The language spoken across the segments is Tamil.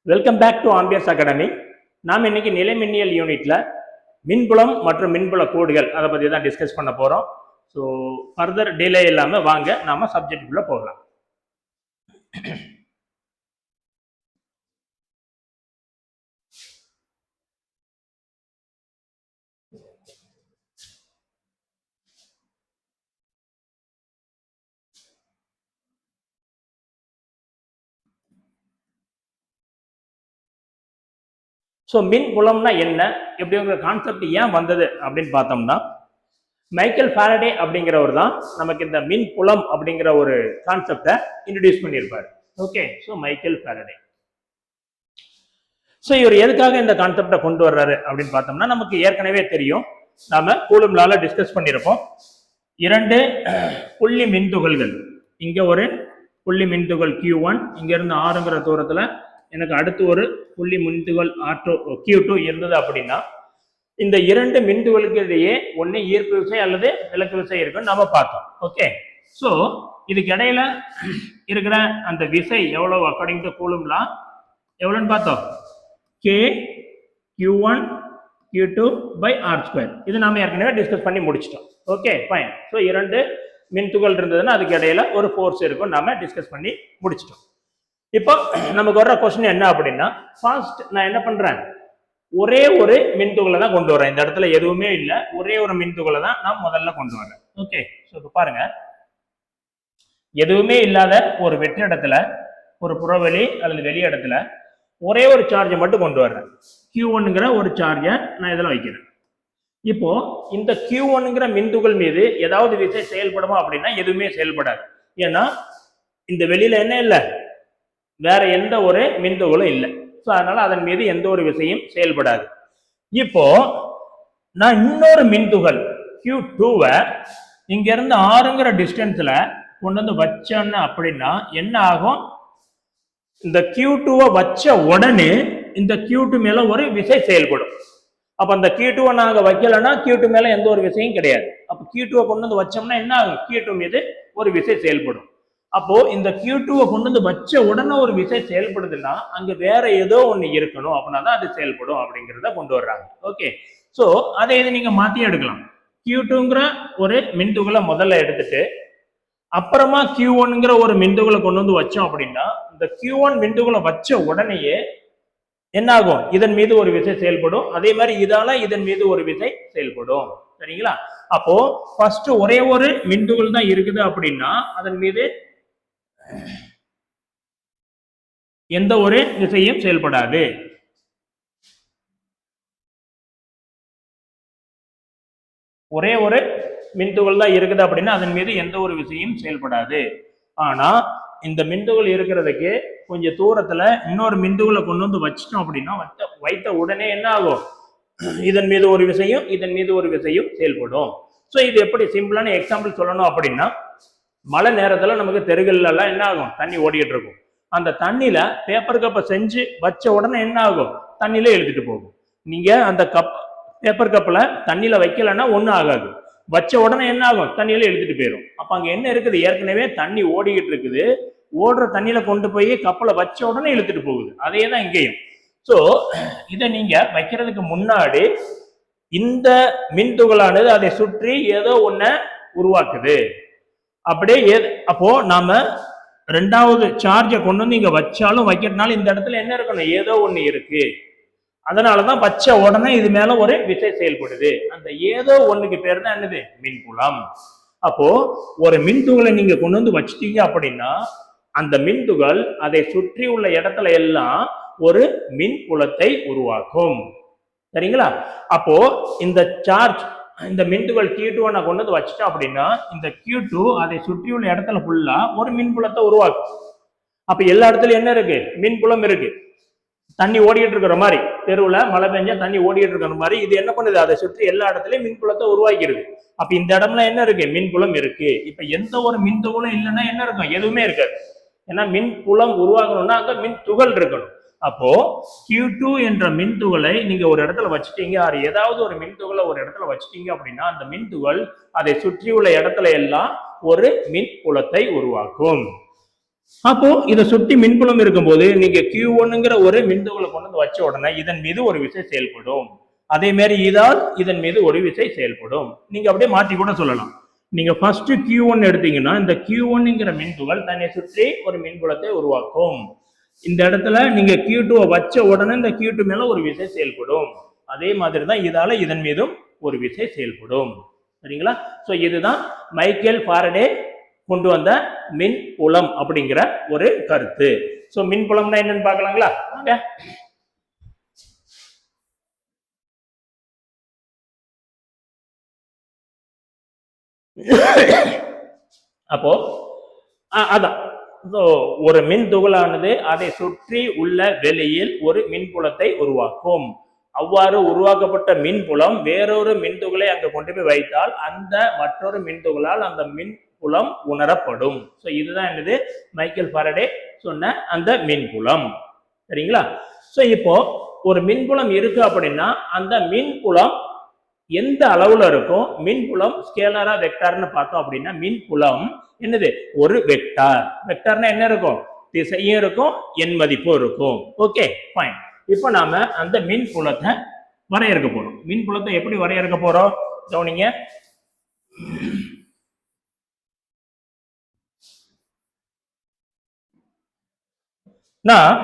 Welcome back to Amperes Academy. நாம் இன்னைக்கு நிலைமின்னியல் யூனிட்ல மின்புலம் மற்றும் மின்புல கோடுகள் அதை பற்றி தான் டிஸ்கஸ் பண்ண போகிறோம். ஸோ ஃபர்தர் டிலே இல்லாமல் வாங்க நாம சப்ஜெக்டுக்குள்ள போகலாம். ஸோ மின் புலம்னா என்ன, எப்படிங்கிற கான்செப்ட் ஏன் வந்தது அப்படின்னு பார்த்தோம்னா, மைக்கேல் ஃபாரடே அப்படிங்கிறவர் தான் நமக்கு இந்த மின் புலம் அப்படிங்கிற ஒரு கான்செப்டை இன்ட்ரடியூஸ் பண்ணியிருப்பார். Okay, so Michael Faraday. So இவர் எதுக்காக இந்த கான்செப்டை கொண்டு வர்றாரு அப்படின்னு பார்த்தோம்னா, நமக்கு ஏற்கனவே தெரியும், நாம கூலும் லால டிஸ்கஸ் பண்ணியிருப்போம். இரண்டு புள்ளி மின்துகள்கள், இங்க ஒரு புள்ளி மின்துகள் Q1, இங்க இருந்து ஆறுங்கிற தூரத்துல எனக்கு அடுத்து ஒரு புள்ளி மின்துகள் Q2 இருந்தது அப்படின்னா, இந்த இரண்டு மின்துகளுக்கு இடையே ஒன்னு ஈர்ப்பு விசை அல்லது விலக்கு விசை இருக்குன்னு நம்ம பார்த்தோம். ஓகே, ஸோ இதுக்கு இடையில இருக்கிற அந்த விசை எவ்வளவு அக்கார்டிங் டு கூலும் லா எவ்வளவுன்னு பார்த்தோம், K Q1 Q2 by R². இது நாம ஏற்கனவே டிஸ்கஸ் பண்ணி முடிச்சிட்டோம். Okay fine. ஸோ இரண்டு மின்துகள் இருந்ததுன்னா அதுக்கு இடையில ஒரு ஃபோர்ஸ் இருக்கும், நாம டிஸ்கஸ் பண்ணி முடிச்சிட்டோம். இப்போ நமக்கு வர்ற கொஸ்டின் என்ன அப்படின்னா, ஃபர்ஸ்ட் நான் என்ன பண்றேன், ஒரே ஒரு மின்துகளை தான் கொண்டு வரேன். இந்த இடத்துல எதுவுமே இல்லை, ஒரே ஒரு மின்துகளை தான் நான் முதல்ல கொண்டு வரேன். ஓகே, ஸோ இப்போ பாருங்க, எதுவுமே இல்லாத ஒரு வெற்று இடத்துல, ஒரு புறவெளி அல்லது வெளி இடத்துல ஒரே ஒரு சார்ஜை மட்டும் கொண்டு வர்றேன். Q1ங்கிற ஒரு சார்ஜை நான் இதில் வைக்கிறேன். இப்போ இந்த Q1ங்கிற மின்துகள் மீது ஏதாவது விசை செயல்படுமா அப்படின்னா எதுவுமே செயல்படாது. ஏன்னா இந்த வெளியில என்ன இல்லை, வேற எந்த ஒரு மின்துகளும் இல்லை. ஸோ அதனால அதன் மீது எந்த ஒரு விசையும் செயல்படாது. இப்போ நான் இன்னொரு மின்துகள் Q2வை இங்க இருந்து 6ங்கிற டிஸ்டன்ஸ்ல கொண்டு வந்து வச்சேன்னு அப்படின்னா என்ன ஆகும், இந்த Q2வை வச்ச உடனே இந்த Q2 மேல ஒரு விசை செயல்படும். அப்ப அந்த Q2வை நாங்க வைக்கலன்னா Q2 மேல எந்த ஒரு விசையும் கிடையாது. அப்ப Q2வை கொண்டு வந்து வச்சோம்னா என்ன ஆகும், Q2 மீது ஒரு விசை செயல்படும். அப்போ இந்த Q2வை கொண்டு வந்து வச்ச உடனே ஒரு விசை செயல்படுதுன்னா அங்க வேற ஏதோ ஒண்ணு இருக்கணும், அப்படின்னா தான் அது செயல்படும் அப்படிங்கிறத கொண்டு வர்றாங்க. ஓகே, ஸோ அதை இது நீங்க மாத்தி எடுக்கலாம். Q2ங்கிற ஒரு மின்துகளை முதல்ல எடுத்துட்டு அப்புறமா Q1ங்கிற ஒரு மின்துகளை கொண்டு வந்து வச்சோம் அப்படின்னா, இந்த Q1 மின்துகளை வச்ச உடனேயே என்ன ஆகும், இதன் மீது ஒரு விசை செயல்படும். அதே மாதிரி இதால இதன் மீது ஒரு விசை செயல்படும். சரிங்களா? அப்போ ஃபர்ஸ்ட் ஒரே ஒரு மின்துகள் தான் இருக்குது அப்படின்னா அதன் மீது எந்த ஒரு விசையும் செயல்படாது. ஒரே ஒரு மின்துகள் தான் இருக்குது அப்படின்னா அதன் மீது எந்த ஒரு விசையும் செயல்படாது. ஆனா இந்த மின்துகள் இருக்கிறதுக்கு கொஞ்சம் தூரத்துல இன்னொரு மின்துகளை கொண்டு வந்து வச்சிட்டோம் அப்படின்னா வைத்த உடனே என்ன ஆகும், இதன் மீது ஒரு விசையும் இதன் மீது ஒரு விசையும் செயல்படும். ஸோ இது எப்படி சிம்பிளான எக்ஸாம்பிள் சொல்லணும் அப்படின்னா, மழை நேரத்துல நமக்கு தெருகள்ல எல்லாம் என்ன ஆகும், தண்ணி ஓடிட்டு இருக்கும். அந்த தண்ணியில பேப்பர் கப்பை செஞ்சு வச்ச உடனே என்ன ஆகும், தண்ணியில எழுதிட்டு போகும். நீங்க அந்த பேப்பர் கப்ல தண்ணியில வைக்கலன்னா ஒன்றும் ஆகாது, வச்ச உடனே என்ன ஆகும், தண்ணியில எழுதிட்டு போயிடும். அப்ப அங்க என்ன இருக்குது, ஏற்கனவே தண்ணி ஓடிக்கிட்டு இருக்குது, ஓடுற தண்ணியில கொண்டு போய் கப்பலை வச்ச உடனே இழுத்துட்டு போகுது. அதே தான் இங்கேயும். ஸோ இதை நீங்க வைக்கிறதுக்கு முன்னாடி இந்த மின்துகளானது அதை சுற்றி ஏதோ ஒன்ன உருவாக்குது. அப்படியே அப்போ நாம ரெண்டாவது சார்ஜை கொண்டு வந்து இங்க வச்சாலும் வைக்கிறதுனால இந்த இடத்துல என்ன இருக்கணும், ஏதோ ஒண்ணு இருக்கு. அதனாலதான் வச்ச உடனே இது மேல ஒரு விசை செயல்படுது. அந்த ஏதோ ஒண்ணுக்கு பேர் தான் என்னது, மின்புலம். அப்போ ஒரு மின்துகளை நீங்க கொண்டு வந்து வச்சிட்டீங்க அப்படின்னா அந்த மின்துகள் அதை சுற்றி உள்ள இடத்துல எல்லாம் ஒரு மின்புலத்தை உருவாக்கும். சரிங்களா? அப்போ இந்த சார்ஜ், இந்த மின்துகள் Q2 நான் கொண்டு வந்து வச்சிட்டோம் அப்படின்னா இந்த Q2 அதை சுற்றியுள்ள இடத்துல ஃபுல்லா ஒரு மின்புலத்தை உருவாக்கும். அப்ப எல்லா இடத்துலயும் என்ன இருக்கு, மின்புலம் இருக்கு. தண்ணி ஓடிட்டு இருக்கிற மாதிரி, தெருவுல மழை பெஞ்சா தண்ணி ஓடிட்டு இருக்கிற மாதிரி இது என்ன பண்ணுது, அதை சுற்றி எல்லா இடத்துலயும் மின்புலத்தை உருவாக்கிடுது. அப்ப இந்த இடம்ல என்ன இருக்கு, மின்புலம் இருக்கு. இப்ப எந்த ஒரு மின்துகளும் இல்லைன்னா என்ன இருக்கும், எதுவுமே இருக்காது. ஏன்னா மின்புலம் உருவாகணும்னா அங்க மின் துகள் இருக்கணும். அப்போ Q2 என்ற மின்துகளை நீங்க ஒரு இடத்துல வச்சுட்டீங்க, ஏதாவது ஒரு மின்துகளை ஒரு இடத்துல வச்சுட்டீங்க அப்படின்னா அந்த மின்துகள் அதை சுற்றியுள்ள இடத்துல எல்லாம் ஒரு மின் புலத்தை உருவாக்கும். அப்போ இதை சுற்றி மின்புலம் இருக்கும்போது நீங்க Q1ங்கிற ஒரு மின்துகளை கொண்டு வந்து வச்ச உடனே இதன் மீது ஒரு விசை செயல்படும். அதே மாதிரி இதால் இதன் மீது ஒரு விசை செயல்படும். நீங்க அப்படியே மாற்றி கூட சொல்லலாம். நீங்க ஃபர்ஸ்ட் Q1 எடுத்தீங்கன்னா இந்த Q1ங்கிற மின்துகள் தன்னை சுற்றி ஒரு மின்புலத்தை உருவாக்கும். இந்த இடத்துல நீங்க Q2 வச்ச உடனே இந்த Q2 மேல ஒரு விசை செயல்படும். அதே மாதிரி தான் இதால இதன் மீதும் ஒரு விசை செயல்படும். சரிங்களா? சோ இதுதான் மைக்கேல் ஃபாரடே கொண்டு வந்த மின் புலம் அப்படிங்கிற ஒரு கருத்து. சோ மின் புலம்னா என்னன்னு பார்க்கலாங்களா? வாங்க. அப்போ அதான் ஒரு மின் துகளானது அதை சுற்றி உள்ள வெளியில் ஒரு மின்புலத்தை உருவாக்கும். அவ்வாறு உருவாக்கப்பட்ட மின்புலம் வேறொரு மின்துகளை அங்கு கொண்டு போய் வைத்தால் அந்த மற்றொரு மின்துகளால் அந்த மின் புலம் உணரப்படும். ஸோ இதுதான் என்னது மைக்கேல் ஃபாரடே சொன்ன அந்த மின்புலம். சரிங்களா? ஸோ இப்போ ஒரு மின்புலம் இருக்கு அப்படின்னா அந்த மின்புலம் எந்த அளவுல இருக்கும்? மின்புலம் ஸ்கேலரா வெக்டார்னு பார்த்தோம் அப்படின்னா மின்புலம் என்னது ஒரு வெக்டார். வெக்டார்னா என்ன இருக்கும்? திசையும் இருக்கும், எண் மதிப்பும் இருக்கும். Okay fine. இப்போ நாம அந்த மின்புலத்தை வரையறுக்க போறோம். மின்புலத்தை எப்படி வரையறுக்க போறோம் கவனிங்க. நான்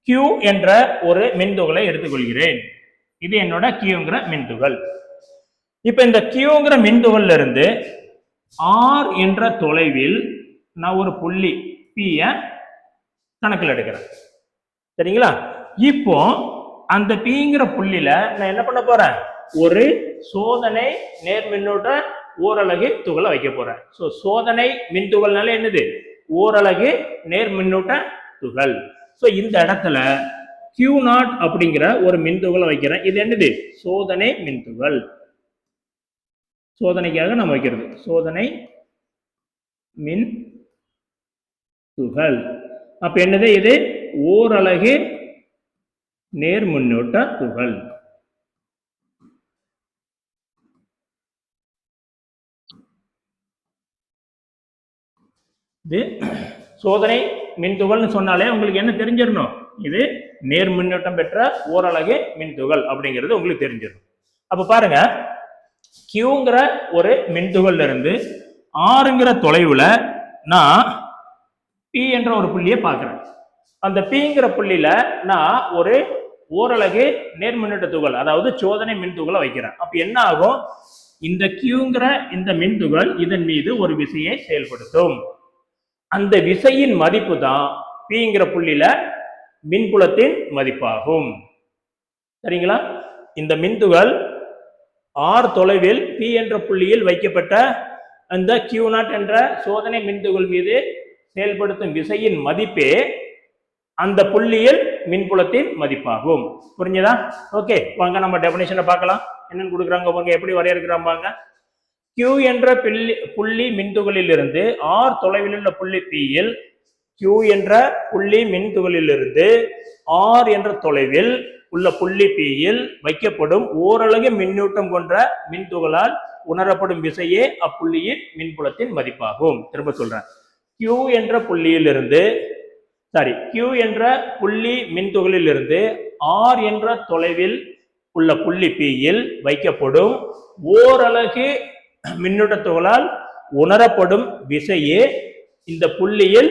Q என்ற ஒரு மின்துகளை எடுத்துக்கொள்கிறேன். இது என்னோட Qங்கிற மின்துகள். இப்ப இந்த Qங்கிற மின்துகள்ல இருந்து R என்ற தொலைவில் நான் ஒரு புள்ளி P கணக்கில் எடுக்கிறேன். சரிங்களா? இப்போ அந்த Pங்கிற புள்ளியில நான் என்ன பண்ண போறேன்? ஒரு சோதனை நேர்மின்னூட்ட ஓரலகு துகளை வைக்க போறேன். சோ சோதனை மின்துகள்னால என்னது? ஓரலகு நேர்மின்னூட்ட துகள். சோ இந்த இடத்துல Q0 அப்படிங்கிற ஒரு மின்துகளை வைக்கிறேன். இது என்னது? சோதனை மின்துகள். சோதனைக்காக நம்ம வைக்கிறது சோதனை மின் துகள். அப்ப என்னது? இது ஓரலகு நேர்மின்னூட்ட துகள். இது சோதனை மின்துகள்னு சொன்னாலே உங்களுக்கு என்ன தெரிஞ்சிடணும்? இது நேர் மின்னூட்டம் பெற்ற ஓரலகு மின்துகள் அப்படிங்கிறது உங்களுக்கு தெரிஞ்சிடும். அப்ப பாருங்க, Qங்கிற ஒரு மின்துகள்ல இருந்து ஆறுங்கிற தொலைவுல நான் P என்ற ஒரு புள்ளியை பார்க்கிறேன். அந்த Pங்கிற புள்ளியில நான் ஒரு ஓரலகு நேர்மின்னூட்ட துகள் அதாவது சோதனை மின்துகளை வைக்கிறேன். அப்ப என்ன ஆகும்? இந்த Qங்கிற இந்த மின்துகள் இதன் மீது ஒரு விசையை செயல்படுத்தும். அந்த விசையின் மதிப்பு தான் Pங்கிற புள்ளியில மின்புலத்தின் மதிப்பாகும். சரிங்களா? இந்த மின்துகள் R தொலைவில் P என்ற புள்ளியில் வைக்கப்பட்ட அந்த Q0 என்ற சோதனை மின்துகள் மீது செயல்படுத்தும் விசையின் மதிப்பே அந்த புள்ளியில் மின்புலத்தின் மதிப்பாகும். புரிஞ்சதா? ஓகே, வாங்க நம்ம டெபினிஷனை பார்க்கலாம். என்னன்னு கொடுக்குறாங்க பாருங்க, எப்படி வரையறுக்கிறாங்க பாருங்க. Q என்ற புள்ளி மின்துகளில் இருந்து R தொலைவில் உள்ள புள்ளி Pயில் Q என்ற புள்ளி மின்துகளில் இருந்து R என்ற தொலைவில் உள்ள புள்ளி Pயில் வைக்கப்படும் ஓரலகு மின்னூட்டம் கொண்ட மின்துகளால் உணரப்படும் விசையே அப்புள்ளியின் மின்புலத்தின் மதிப்பாகும். திரும்ப சொல்றேன். Q என்ற புள்ளியில் இருந்து Q என்ற புள்ளி மின்துகளில் இருந்து R என்ற தொலைவில் உள்ள புள்ளி Pயில் வைக்கப்படும் ஓரலகு மின்னூட்டத்துகளால் உணரப்படும் விசையே இந்த புள்ளியில்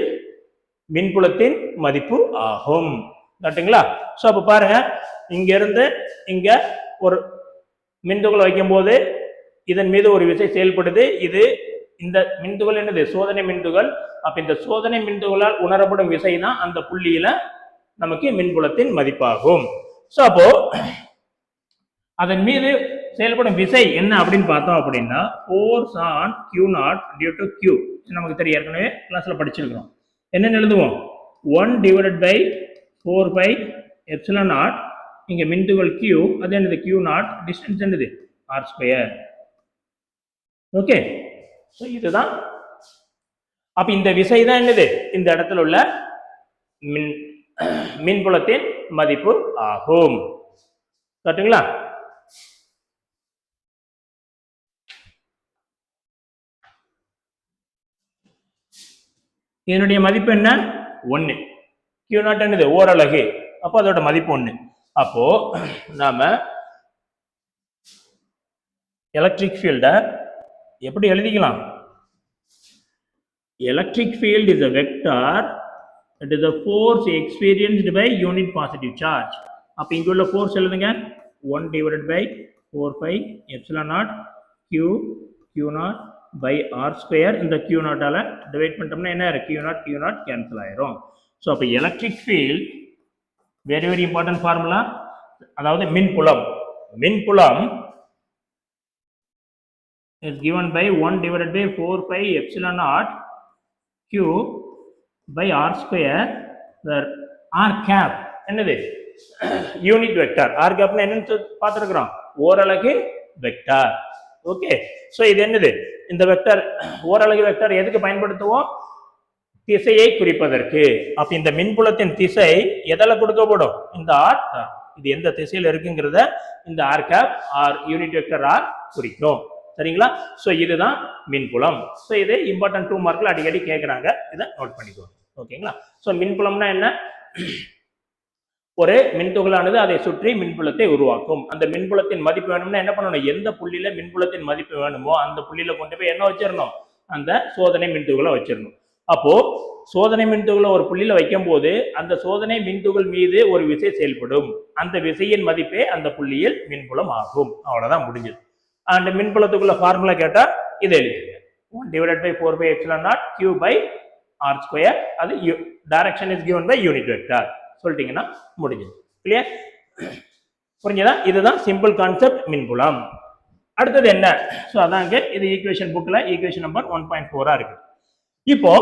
மின்புலத்தின் மதிப்பு ஆகும். கரெக்ட்டுங்களா? சோ அப்ப பாருங்க, இங்க இருந்து இங்க ஒரு மின்துகள் வைக்கும் போது இதன் மீது ஒரு விசை செயல்படுது. இது இந்த மின்துகள் என்னது? சோதனை மின்துகள். அப்ப இந்த சோதனை மின்துகளால் உணரப்படும் விசை தான் அந்த புள்ளியில நமக்கு மின்புலத்தின் மதிப்பாகும். சோ அப்போ அதன் மீது செயல்படும் விசை என்ன அப்படின்னு பார்த்தோம் அப்படின்னா force on Q0 due to Q. நமக்கு தெரியும், ஏற்கனவே கிளாஸ்ல படிச்சிருக்கிறோம். என்னன்னு எழுதுவோம்? 1 டிவைடட் பை 4πε0. இங்க மின்துகள் Q, அது என்னது? Q0. டிஸ்டன்ஸ் என்னது? R². ஓகே, ஸோ இதுதான். அப்ப இந்த விசை தான் என்னது? இந்த இடத்துல உள்ள மின்புலத்தின் மதிப்பு ஆகும். கரெக்ட்டுங்களா? இதனுடைய மதிப்பு என்ன 1. Q நாட் என்னது ஓரலகு, அப்போ அதோட மதிப்பு 1. அப்போ நாம எலக்ட்ரிக் ஃபீல்டை எப்படி எழுதிக்கலாம்? Electric field is a vector that is the force experienced by unit positive charge. அப்போ இங்க உள்ள ஃபோர்ஸ் எழுதுங்க 1 divided by 4 pi epsilon naught q naught by r square. இந்த q naught ஆல டிவைட் பண்ணிட்டோம்னா என்ன இருக்கு? q naught கேன்சல் ஆயிரும். ஸோ அப்போ electric field very very important formula, அதாவது மின்புலம் is given by 1 divided by 4 pi epsilon naught q by r square, where r cap என்னது யூனிட் வெக்டார். r cap என்னன்னு பார்த்துருக்கிறோம், ஓரலகு வெக்டார். ஓகே, ஸோ இது என்னது? இந்த வெக்டார் ஓரலகு வெக்டார் எதுக்கு பயன்படுத்துவோம்? திசையை குறிப்பதற்கு. அப்ப இந்த மின்புலத்தின் திசை எதால கொடுக்கப்படும்? இந்த r. இது எந்த திசையில் இருக்குங்கிறத இந்த r cap r unit vector r குறிக்கும். சரிங்களா? ஸோ இதுதான் மின்புலம். ஸோ இது இம்பார்ட்டன்ட் 2 மார்க்ல அடிக்கடி கேட்குறாங்க, இதை நோட் பண்ணிக்கோங்க. ஓகேங்களா? ஸோ மின்புலம்னா என்ன? ஒரு மின்துகளானது அதை சுற்றி மின்புலத்தை உருவாக்கும். அந்த மின்புலத்தின் மதிப்பு வேணும்னா என்ன பண்ணணும்? எந்த புள்ளியில மின்புலத்தின் மதிப்பு வேணுமோ அந்த புள்ளியில கொண்டு போய் என்ன வச்சிடணும்? அந்த சோதனை மின்துகளை வச்சிடணும். அப்போ சோதனை மின்துகளை ஒரு புள்ளியில வைக்கும் போது அந்த சோதனை மின்துகள் மீது ஒரு விசை செயல்படும். அந்த விசையின் மதிப்பே அந்த புள்ளியில் மின்புலம் ஆகும். அவ்வளவுதான், முடிஞ்சது. அந்த மின்புலத்துக்குள்ள ஃபார்முலா கேட்டா இதை எழுதிடுங்க. 1 divided by 4 pi epsilon naught q by r square. அது direction is given by unit vector. சொல்லிட்டீங்கன்னா முடிஞ்சது. கிளியர்? புரிஞ்சதா? இதுதான் சிம்பிள் கான்செப்ட் மின்புலம். அடுத்தது என்ன? ஸோ அதாங்க இது ஈக்குவேஷன் புக்ல ஈக்குவேஷன் நம்பர் 1.4 இருக்கு. இப்போ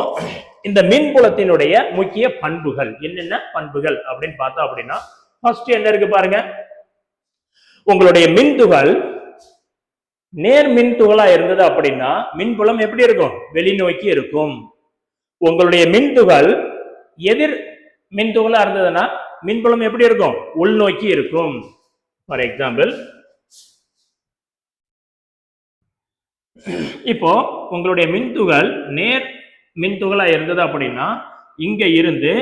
இந்த மின்புலத்தினுடைய முக்கிய பண்புகள் என்னென்ன பண்புகள் அப்படின்னு பார்த்தா அப்படின்னா, ஃபர்ஸ்ட் என்ன இருக்கு பாருங்க. உங்களுடைய மின்துகள் நேர் மின்துகளா இருந்தது அப்படின்னா மின்புலம் எப்படி இருக்கும்? வெளிநோக்கி இருக்கும். உங்களுடைய மின்துகள் எதிர் மின்துகளா இருந்ததுன்னா மின்புலம் எப்படி இருக்கும்? உள்நோக்கி இருக்கும். ஃபார் எக்ஸாம்பிள், இப்போ உங்களுடைய மின்துகள் நேர் மின்துகளா இருந்தது அப்படின்னா இங்க இருந்து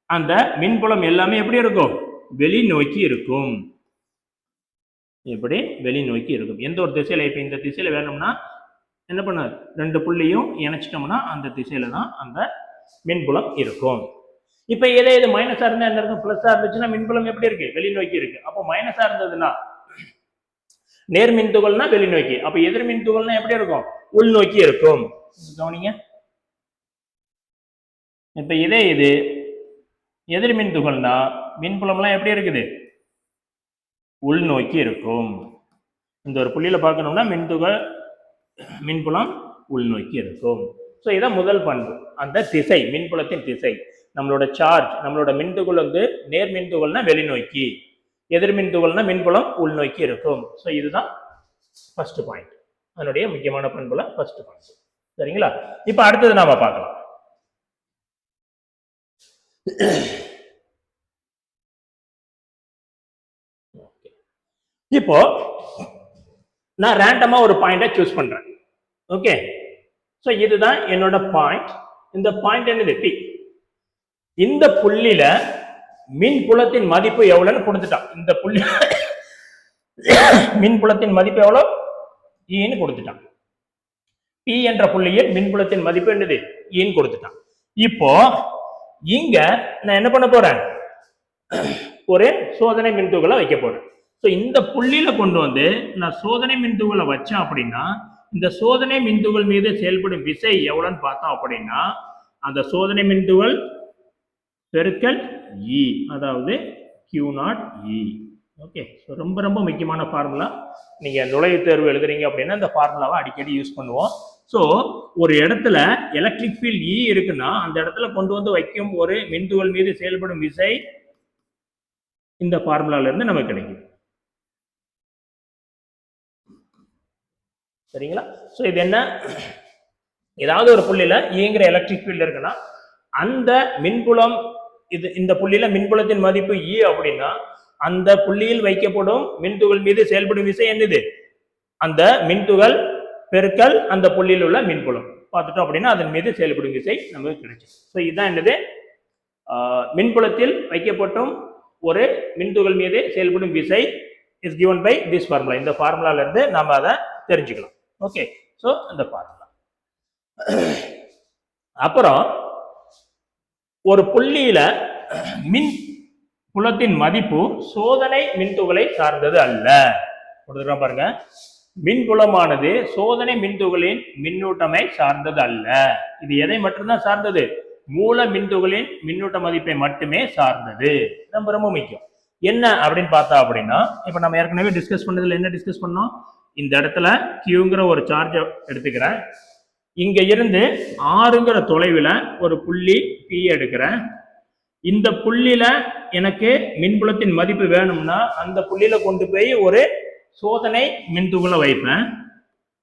அந்த மின்புலம் எல்லாமே எப்படி இருக்கும்? வெளிநோக்கி இருக்கும். இப்படி வெளிநோக்கி இருக்கும். எந்த ஒரு திசையில, இப்ப இந்த திசையில வேணும்னா என்ன பண்ண, 2 புள்ளியும் இணைச்சிட்டோம்னா அந்த திசையில தான் அந்த மின்புலம் இருக்கும். இப்ப இதே இது மைனஸா இருந்தா என்ன இருக்கும்? பிளஸா இருந்துச்சுன்னா மின்புலம் எப்படி இருக்கு? வெளிநோக்கி இருக்கு. அப்போ மைனஸா இருந்ததுன்னா நேர் மின்துகள்னா வெளிநோக்கி, அப்ப எதிர் மின்துகள்னா எப்படி இருக்கும்? உள்நோக்கி இருக்கும். கவனிங்க, இப்ப இதே இது எதிர் மின்துகள்னா மின்புலம்லாம் எப்படி இருக்குது? உள்நோக்கி இருக்கும். இந்த ஒரு புள்ளியில பார்க்கணும்னா மின்புலம் உள்நோக்கி இருக்கும். ஸோ இதான் முதல் பண்பு, அந்த திசை, மின்புலத்தின் திசை. நம்மளோட சார்ஜ், நம்மளோட மின்துகள் வந்து நேர் மின்துகள்னா வெளிநோக்கி, எதிர் மின்துகள்னா மின்புலம் உள்நோக்கி இருக்கும். ஸோ இதுதான் ஃபர்ஸ்ட் பாயிண்ட், அதனுடைய முக்கியமான பண்புல ஃபர்ஸ்ட் பாயிண்ட். சரிங்களா? இப்போ அடுத்தது நாம பார்க்கலாம். இப்போ நான் ரேண்டமா ஒரு பாயிண்டை சூஸ் பண்றேன். ஓகே, ஸோ இதுதான் என்னோட பாயிண்ட். இந்த பாயிண்ட் என்னது? பி. இந்த புள்ளியில மின்புலத்தின் மதிப்பு எவ்வளவுன்னு கொடுத்துட்டான். இந்த புள்ளி மின்புலத்தின் மதிப்பு எவ்வளவு? ஈன்னு கொடுத்துட்டான். பி என்ற புள்ளியில் மின்புலத்தின் மதிப்பு என்னது? ஈன்னு கொடுத்துட்டான். இப்போ இங்க நான் என்ன பண்ண போறேன்? ஒரு சோதனை மின்துகளை வைக்க போறேன். ஸோ இந்த புள்ளியில கொண்டு வந்து நான் சோதனை மின்துகளை வச்சேன் அப்படின்னா இந்த சோதனை மின்துகள் மீது செயல்படும் விசை எவ்வளவுன்னு பார்த்தோம் அப்படின்னா அந்த சோதனை மின்துகள் பெருக்கல் இ, அதாவது Q0E. ஓகே, ஸோ ரொம்ப ரொம்ப முக்கியமான ஃபார்முலா. நீங்க நுழைவுத் தேர்வு எழுதுறீங்க அப்படின்னா இந்த ஃபார்முலாவை அடிக்கடி யூஸ் பண்ணுவோம். ஸோ ஒரு இடத்துல எலக்ட்ரிக் ஃபீல்ட் இ இருக்குன்னா அந்த இடத்துல கொண்டு வந்து வைக்கும் ஒரு மின்துகள் மீது செயல்படும் விசை இந்த ஃபார்முலால இருந்து நமக்கு கிடைக்கும். சரிங்களா? ஸோ இது என்ன, ஏதாவது ஒரு புள்ளியில இயங்குற எலக்ட்ரிக் ஃபீல்டு இருக்குன்னா அந்த மின்புலம் இது, இந்த புள்ளியில மின்புலத்தின் மதிப்பு இ அப்படின்னா அந்த புள்ளியில் வைக்கப்படும் மின்துகள் மீது செயல்படும் விசை என்னது? அந்த மின்துகள் பெருக்கல் அந்த புள்ளியில் உள்ள மின்புலம். பார்த்துட்டோம் அப்படின்னா அதன் மீது செயல்படும் விசை நமக்கு கிடைச்சிடும். ஸோ இதுதான் என்னது, மின்புலத்தில் வைக்கப்பட்டும் ஒரு மின்துகள் மீது செயல்படும் விசை is given by this formula. இந்த ஃபார்முலால இருந்து நாம அதை தெரிஞ்சுக்கலாம். ஓகே, ஸோ இந்த ஃபார்முலா. அப்புறம் ஒரு புள்ளியில மின் புலத்தின் மதிப்பு சோதனை மின்துகளை சார்ந்தது அல்ல. கொடுத்துக்கிறோம் பாருங்க, மின்புலமானது சோதனை மின்துகளின் மின்னூட்டமை சார்ந்தது அல்ல. இது எதை மட்டும்தான் சார்ந்தது? மூல மின்துகளின் மின்னூட்ட மதிப்பை மட்டுமே சார்ந்தது. ரொம்ப ரொம்ப முக்கியம். என்ன அப்படின்னு பார்த்தா அப்படின்னா, இப்ப நம்ம ஏற்கனவே டிஸ்கஸ் பண்ணதுல என்ன டிஸ்கஸ் பண்ணோம்? இந்த இடத்துல கியூங்கிற ஒரு சார்ஜ் எடுத்துக்கிறேன். இங்க இருந்து ஆறுங்கிற தொலைவில் ஒரு புள்ளி பி எடுக்கிறேன். இந்த புள்ளியில எனக்கு மின்புலத்தின் மதிப்பு வேணும்னா அந்த புள்ளியில கொண்டு போய் ஒரு சோதனை மின்துகளை வைப்பேன்.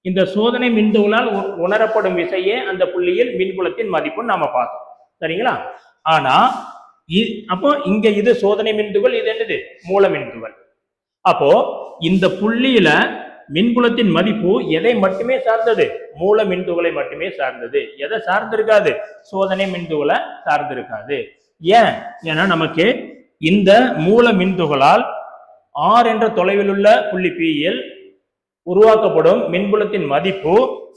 இந்த சோதனை மின்துகளால் உணரப்படும் விசையே அந்த புள்ளியில் மின்புலத்தின் மதிப்புன்னு நாம பார்த்தோம். சரிங்களா? ஆனா அப்போ இங்க இது சோதனை மின்துகள், இது என்னது? மூல மின்துகள். அப்போ இந்த புள்ளியில மின்புலத்தின் மதிப்பு எதை மட்டுமே சார்ந்தது? மூல மின்துகளை மட்டுமே சார்ந்தது. எதை சார்ந்திருக்காது? சோதனை மின்துகளை சார்ந்திருக்காது. ஏன்? ஏன்னா நமக்கு இந்த மூல மின்துகளால் ஆர் என்ற தொலைவில் உள்ள புள்ளி பியில் உருவாக்கப்படும் மின்புலத்தின் மதிப்பு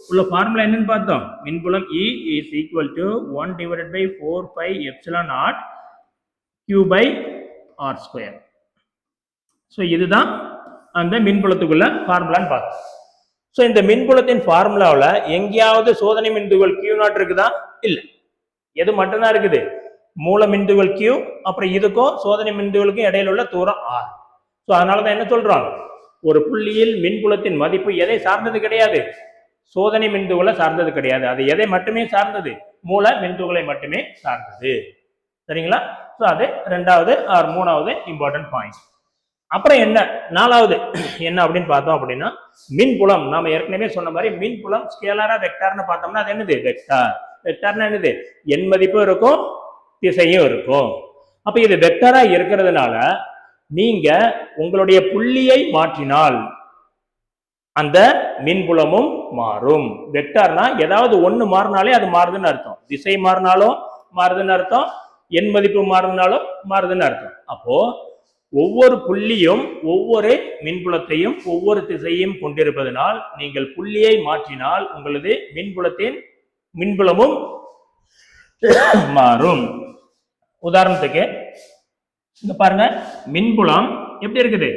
உள்ள ஃபார்முலா என்னன்னு பார்த்தோம். மின்புலம் E is equal to 1 divided by 4 pi epsilon naught Q by R square. So இதுதான் அந்த மின்புலத்துக்குள்ள ஃபார்முலான்னு பார்த்தோம். ஸோ இந்த மின்புலத்தின் ஃபார்முலாவில் எங்கேயாவது சோதனை மின்துகள் Q0 இருக்குதா? இல்லை. எது மட்டும்தான் இருக்குது? மூல மின்துகள் Q, அப்புறம் இதுக்கும் சோதனை மின்துகளுக்கும் இடையில உள்ள தூரம் R. ஸோ அதனாலதான் என்ன சொல்றோம், ஒரு புள்ளியில் மின்புலத்தின் மதிப்பு எதை சார்ந்தது கிடையாது? சோதனை மின்துகளை சார்ந்தது கிடையாது. அது எதை மட்டுமே சார்ந்தது? மூல மின்துகளை மட்டுமே சார்ந்தது. சரிங்களா? ஸோ அது ரெண்டாவது ஆர் மூணாவது இம்பார்ட்டன்ட் பாயிண்ட். அப்புறம் என்ன நாலாவது என்ன அப்படின்னு பார்த்தோம் அப்படின்னா, மின்புலம். நாம ஏற்கனவே சொன்ன மாதிரி மின்புலம் ஸ்கேலாரா வெக்டார்னு பார்த்தோம்னா அது என்னது? வெக்டார். வெக்டார்னா என்னது? எண் மதிப்பும் இருக்கும், திசையும் இருக்கும். அப்ப இது வெக்டாரா இருக்கிறதுனால நீங்க உங்களுடைய புள்ளியை மாற்றினால் அந்த மின்புலமும் மாறும். வெக்டார்னா ஏதாவது ஒண்ணு மாறினாலே அது மாறுதுன்னு அர்த்தம். திசை மாறினாலும் மாறுதுன்னு அர்த்தம், எண் மதிப்பு மாறினாலும் மாறுதுன்னு அர்த்தம். அப்போ ஒவ்வொரு புள்ளியும் ஒவ்வொரு மின்புலத்தையும் ஒவ்வொரு திசையையும் கொண்டிருப்பதனால் நீங்கள் புள்ளியை மாற்றினால் உங்களது மின்புலமும் மாறும். உதாரணத்துக்கு இங்க பாருங்க, மின்புலம் எப்படி இருக்குது?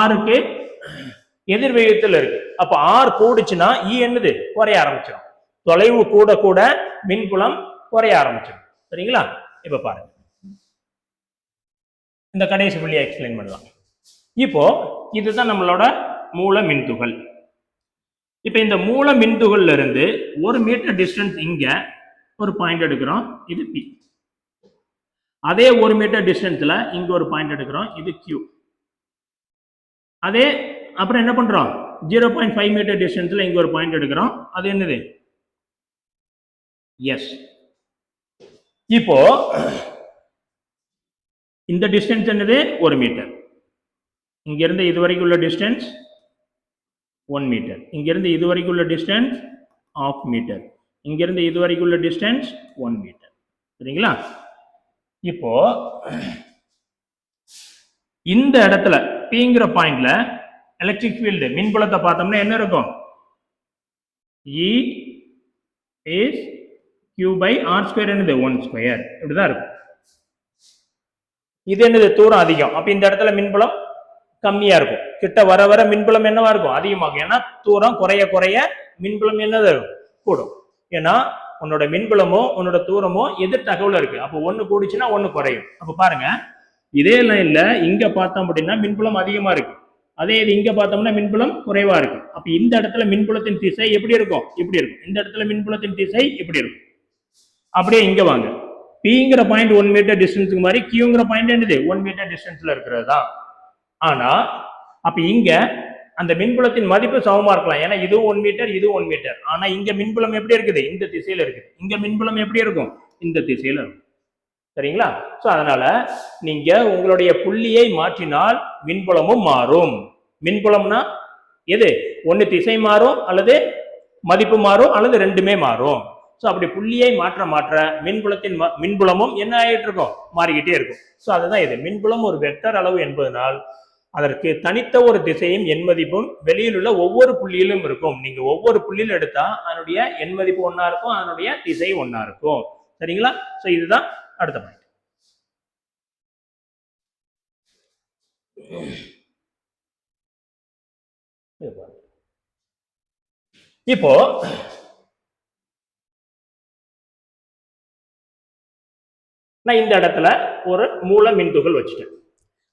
ஆறுக்கு எதிர் விகிதத்தில் இருக்கு. அப்ப ஆர் கூடுச்சுன்னா இ என்னது? குறைய ஆரம்பிச்சிடும். தொலைவு கூட கூட மின்புலம் குறைய ஆரம்பிச்சிடும். சரிங்களா? இப்ப பாருங்க, இந்த கடைசி புள்ளியை எக்ஸ்பிளைன் பண்ணலாம். இப்போ இதுதான் நம்மளோட மூல மின்துகள். இப்ப இந்த மூல மின்துகள்ல இருந்து 1 மீட்டர் டிஸ்டன்ஸ் இங்க ஒரு பாயிண்ட் எடுக்கிறோம், இது பி. அதே 1 மீட்டர் டிஸ்டன்ஸ்ல இங்க ஒரு பாயிண்ட் எடுக்கிறோம், இது Q. அதே அப்புறம் என்ன பண்றோம், 0.5 மீட்டர் டிஸ்டன்ஸ்ல இங்க ஒரு பாயிண்ட் எடுக்கிறோம், அது என்னது? எஸ். இப்போ இந்த டிஸ்டன்ஸ் என்னது? 1 மீட்டர். இங்க இருந்து இது வரைக்கும் உள்ள டிஸ்டன்ஸ் 1 மீட்டர். இங்க இருந்து இது வரைக்கும் உள்ள டிஸ்டன்ஸ் 1/2 மீட்டர். இங்க இருந்து இது வரைக்கும் உள்ள டிஸ்டன்ஸ் 1 மீட்டர். சரிங்களா? இப்போ இந்த இடத்துல பிங்கிற பாயிண்ட்ல எலக்ட்ரிக் ஃபீல்டு மின்புலத்தை பார்த்தோம்னா என்ன இருக்கும்? E is Q by R square என்னது? 1 ஸ்கொயர். இப்படிதான் இருக்கும். இது என்னது? தூரம் அதிகம். அப்ப இந்த இடத்துல மின்புலம் கம்மியா இருக்கும். கிட்ட வர வர மின்புலம் என்னவா இருக்கும்? அதிகமாகும். ஏன்னா தூரம் குறைய குறைய மின்புலம் என்னது? கூடும். ஏன்னா உன்னோட மின்புலமோ உன்னோட தூரமோ எதிர் தகவல் இருக்கு. அப்போ ஒண்ணு கூடிச்சுன்னா ஒண்ணு குறையும். அப்ப பாருங்க, இதே லைன்ல இங்க பார்த்தோம் அப்படின்னா மின்புலம் அதிகமா இருக்கு, அதே இது இங்க பார்த்தோம்னா மின்புலம் குறைவா இருக்கு. அப்ப இந்த இடத்துல மின்புலத்தின் திசை எப்படி இருக்கும்? இப்படி இருக்கும். இந்த இடத்துல மின்புலத்தின் திசை இப்படி இருக்கும். அப்படியே இங்க வாங்க, பிங்கிற பாயிண்ட் 1 மீட்டர் டிஸ்டன்ஸுக்கு மாதிரி கியூங்கிற பாயிண்ட் என்னது? 1 மீட்டர் டிஸ்டன்ஸ்ல இருக்கிறது தான். ஆனா அப்ப இங்க அந்த மின்புலத்தின் மதிப்பு சமமா இருக்கலாம். ஏன்னா இது 1 மீட்டர், இது 1 மீட்டர். ஆனா இங்க மின்புலம் எப்படி இருக்குது? இந்த திசையில இருக்குது. இங்க மின்புலம் எப்படி இருக்கும்? இந்த திசையில இருக்கும். சரிங்களா? சோ அதனால நீங்க உங்களுடைய புள்ளியை மாற்றினால் மின்புலமும் மாறும். மின்புலம்னா எது? ஒன்னு திசை மாறும், அல்லது மதிப்பு மாறும், அல்லது ரெண்டுமே மாறும். ஸோ அப்படி புள்ளியை மாற்ற மாற்ற மின்புலமும் என்ன ஆகிட்டு இருக்கும், மாறிக்கிட்டே இருக்கும். ஸோ அதுதான் இது. மின்புலம் ஒரு வெக்டர் அளவு என்பதனால் அதற்கு தனித்த ஒரு திசையும் எண் மதிப்பும் வெளியில் உள்ள ஒவ்வொரு புள்ளியிலும் இருக்கும். நீங்க ஒவ்வொரு புள்ளியிலும் எடுத்தா அதனுடைய எண் மதிப்பு ஒன்னா இருக்கும், அதனுடைய திசை ஒன்னா இருக்கும். சரிங்களா? ஸோ இதுதான் அடுத்த பாயிண்ட். இப்போ நான் இந்த இடத்துல ஒரு மூல மின்துகள் வச்சுட்டேன்.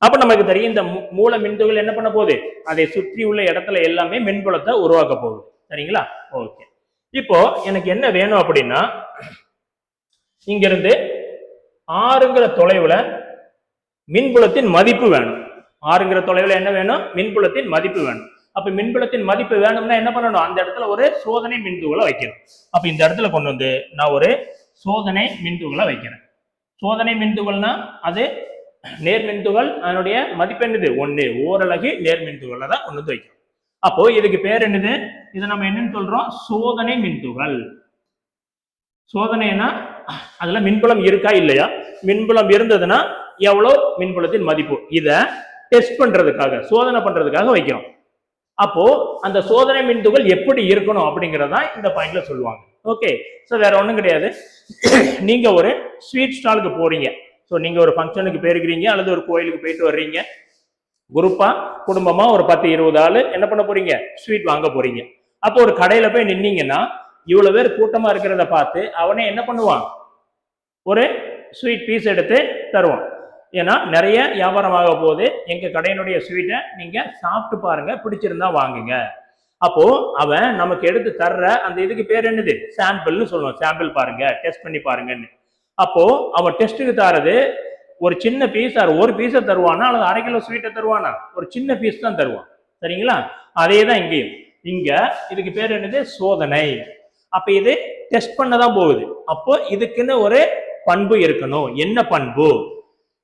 அப்ப நமக்கு தெரியும் இந்த மூல மின்துகள் என்ன பண்ண போகுது, அதை சுற்றி உள்ள இடத்துல எல்லாமே மின்புலத்தை உருவாக்க போகுது. சரிங்களா? ஓகே. இப்போ எனக்கு என்ன வேணும் அப்படின்னா, இங்க இருந்து 6ங்கிற தொலைவுல மின்புலத்தின் மதிப்பு வேணும். 6ங்கிற தொலைவுல என்ன வேணும், மின்புலத்தின் மதிப்பு வேணும். அப்ப மின்புலத்தின் மதிப்பு வேணும்னா என்ன பண்ணணும், அந்த இடத்துல ஒரு சோதனை மின்துகளை வைக்கணும். அப்ப இந்த இடத்துல கொண்டு வந்து நான் ஒரு சோதனை மின்துகளை வைக்கிறேன். சோதனை மின்துகள்னா அது நேர்மின்துகள், அதனுடைய மதிப்பு என்னது 1, ஓரலகு நேர்மின்துகளை தான் கொண்டு வந்து வைக்கிறோம். அப்போ இதுக்கு பேர் என்னது, இதை நம்ம என்னன்னு சொல்றோம், சோதனை மின்துகள். சோதனைனா அதுல மின்புலம் இருக்கா இல்லையா, மின்புலம் இருந்ததுன்னா எவ்வளவு மின்புலத்தின் மதிப்பு, இத டெஸ்ட் பண்றதுக்காக, சோதனை பண்றதுக்காக வைக்கிறோம். அப்போ அந்த சோதனை மின்துகள் எப்படி இருக்கணும் அப்படிங்கறதா இந்த பாயிண்ட்ல சொல்லுவாங்க. ஓகே. ஸோ வேற ஒன்றும் கிடையாது. நீங்க ஒரு ஸ்வீட் ஸ்டாலுக்கு போறீங்க. ஸோ நீங்க ஒரு ஃபங்க்ஷனுக்கு போயிருக்கிறீங்க அல்லது ஒரு கோயிலுக்கு போயிட்டு வர்றீங்க. குரூப்பா குடும்பமா ஒரு 10-20 ஆளு என்ன பண்ண போறீங்க, ஸ்வீட் வாங்க போறீங்க. அப்போ ஒரு கடையில போய் நின்னீங்கன்னா இவ்வளவு பேர் கூட்டமா இருக்கிறத பார்த்து அவனே என்ன பண்ணுவான், ஒரு ஸ்வீட் பீஸ் எடுத்து தருவான். ஏன்னா நிறைய வியாபாரம் ஆக போது, எங்க கடையினுடைய ஸ்வீட்டை நீங்க சாப்பிட்டு பாருங்க, பிடிச்சிருந்தா வாங்குங்க. அப்போ அவன் நமக்கு எடுத்து தர்ற அந்த இதுக்கு பேர் என்னது, சாம்பிள்னு சொல்லுவான். சாம்பிள் பாருங்க, டெஸ்ட் பண்ணி பாருங்கன்னு. அப்போ அவன் டெஸ்ட்டுக்கு தரது ஒரு சின்ன பீஸ், ஒரு பீஸை தருவானா அல்லது 1/2 கிலோ ஸ்வீட்டை தருவானா, ஒரு சின்ன பீஸ் தான் தருவான். சரிங்களா? அதே தான் இங்கேயும். இங்க இதுக்கு பேர் என்னது, சோதனை. அப்ப இது டெஸ்ட் பண்ணதான் போகுது. அப்போ இதுக்குன்னு ஒரு பண்பு இருக்கணும். என்ன பண்பு,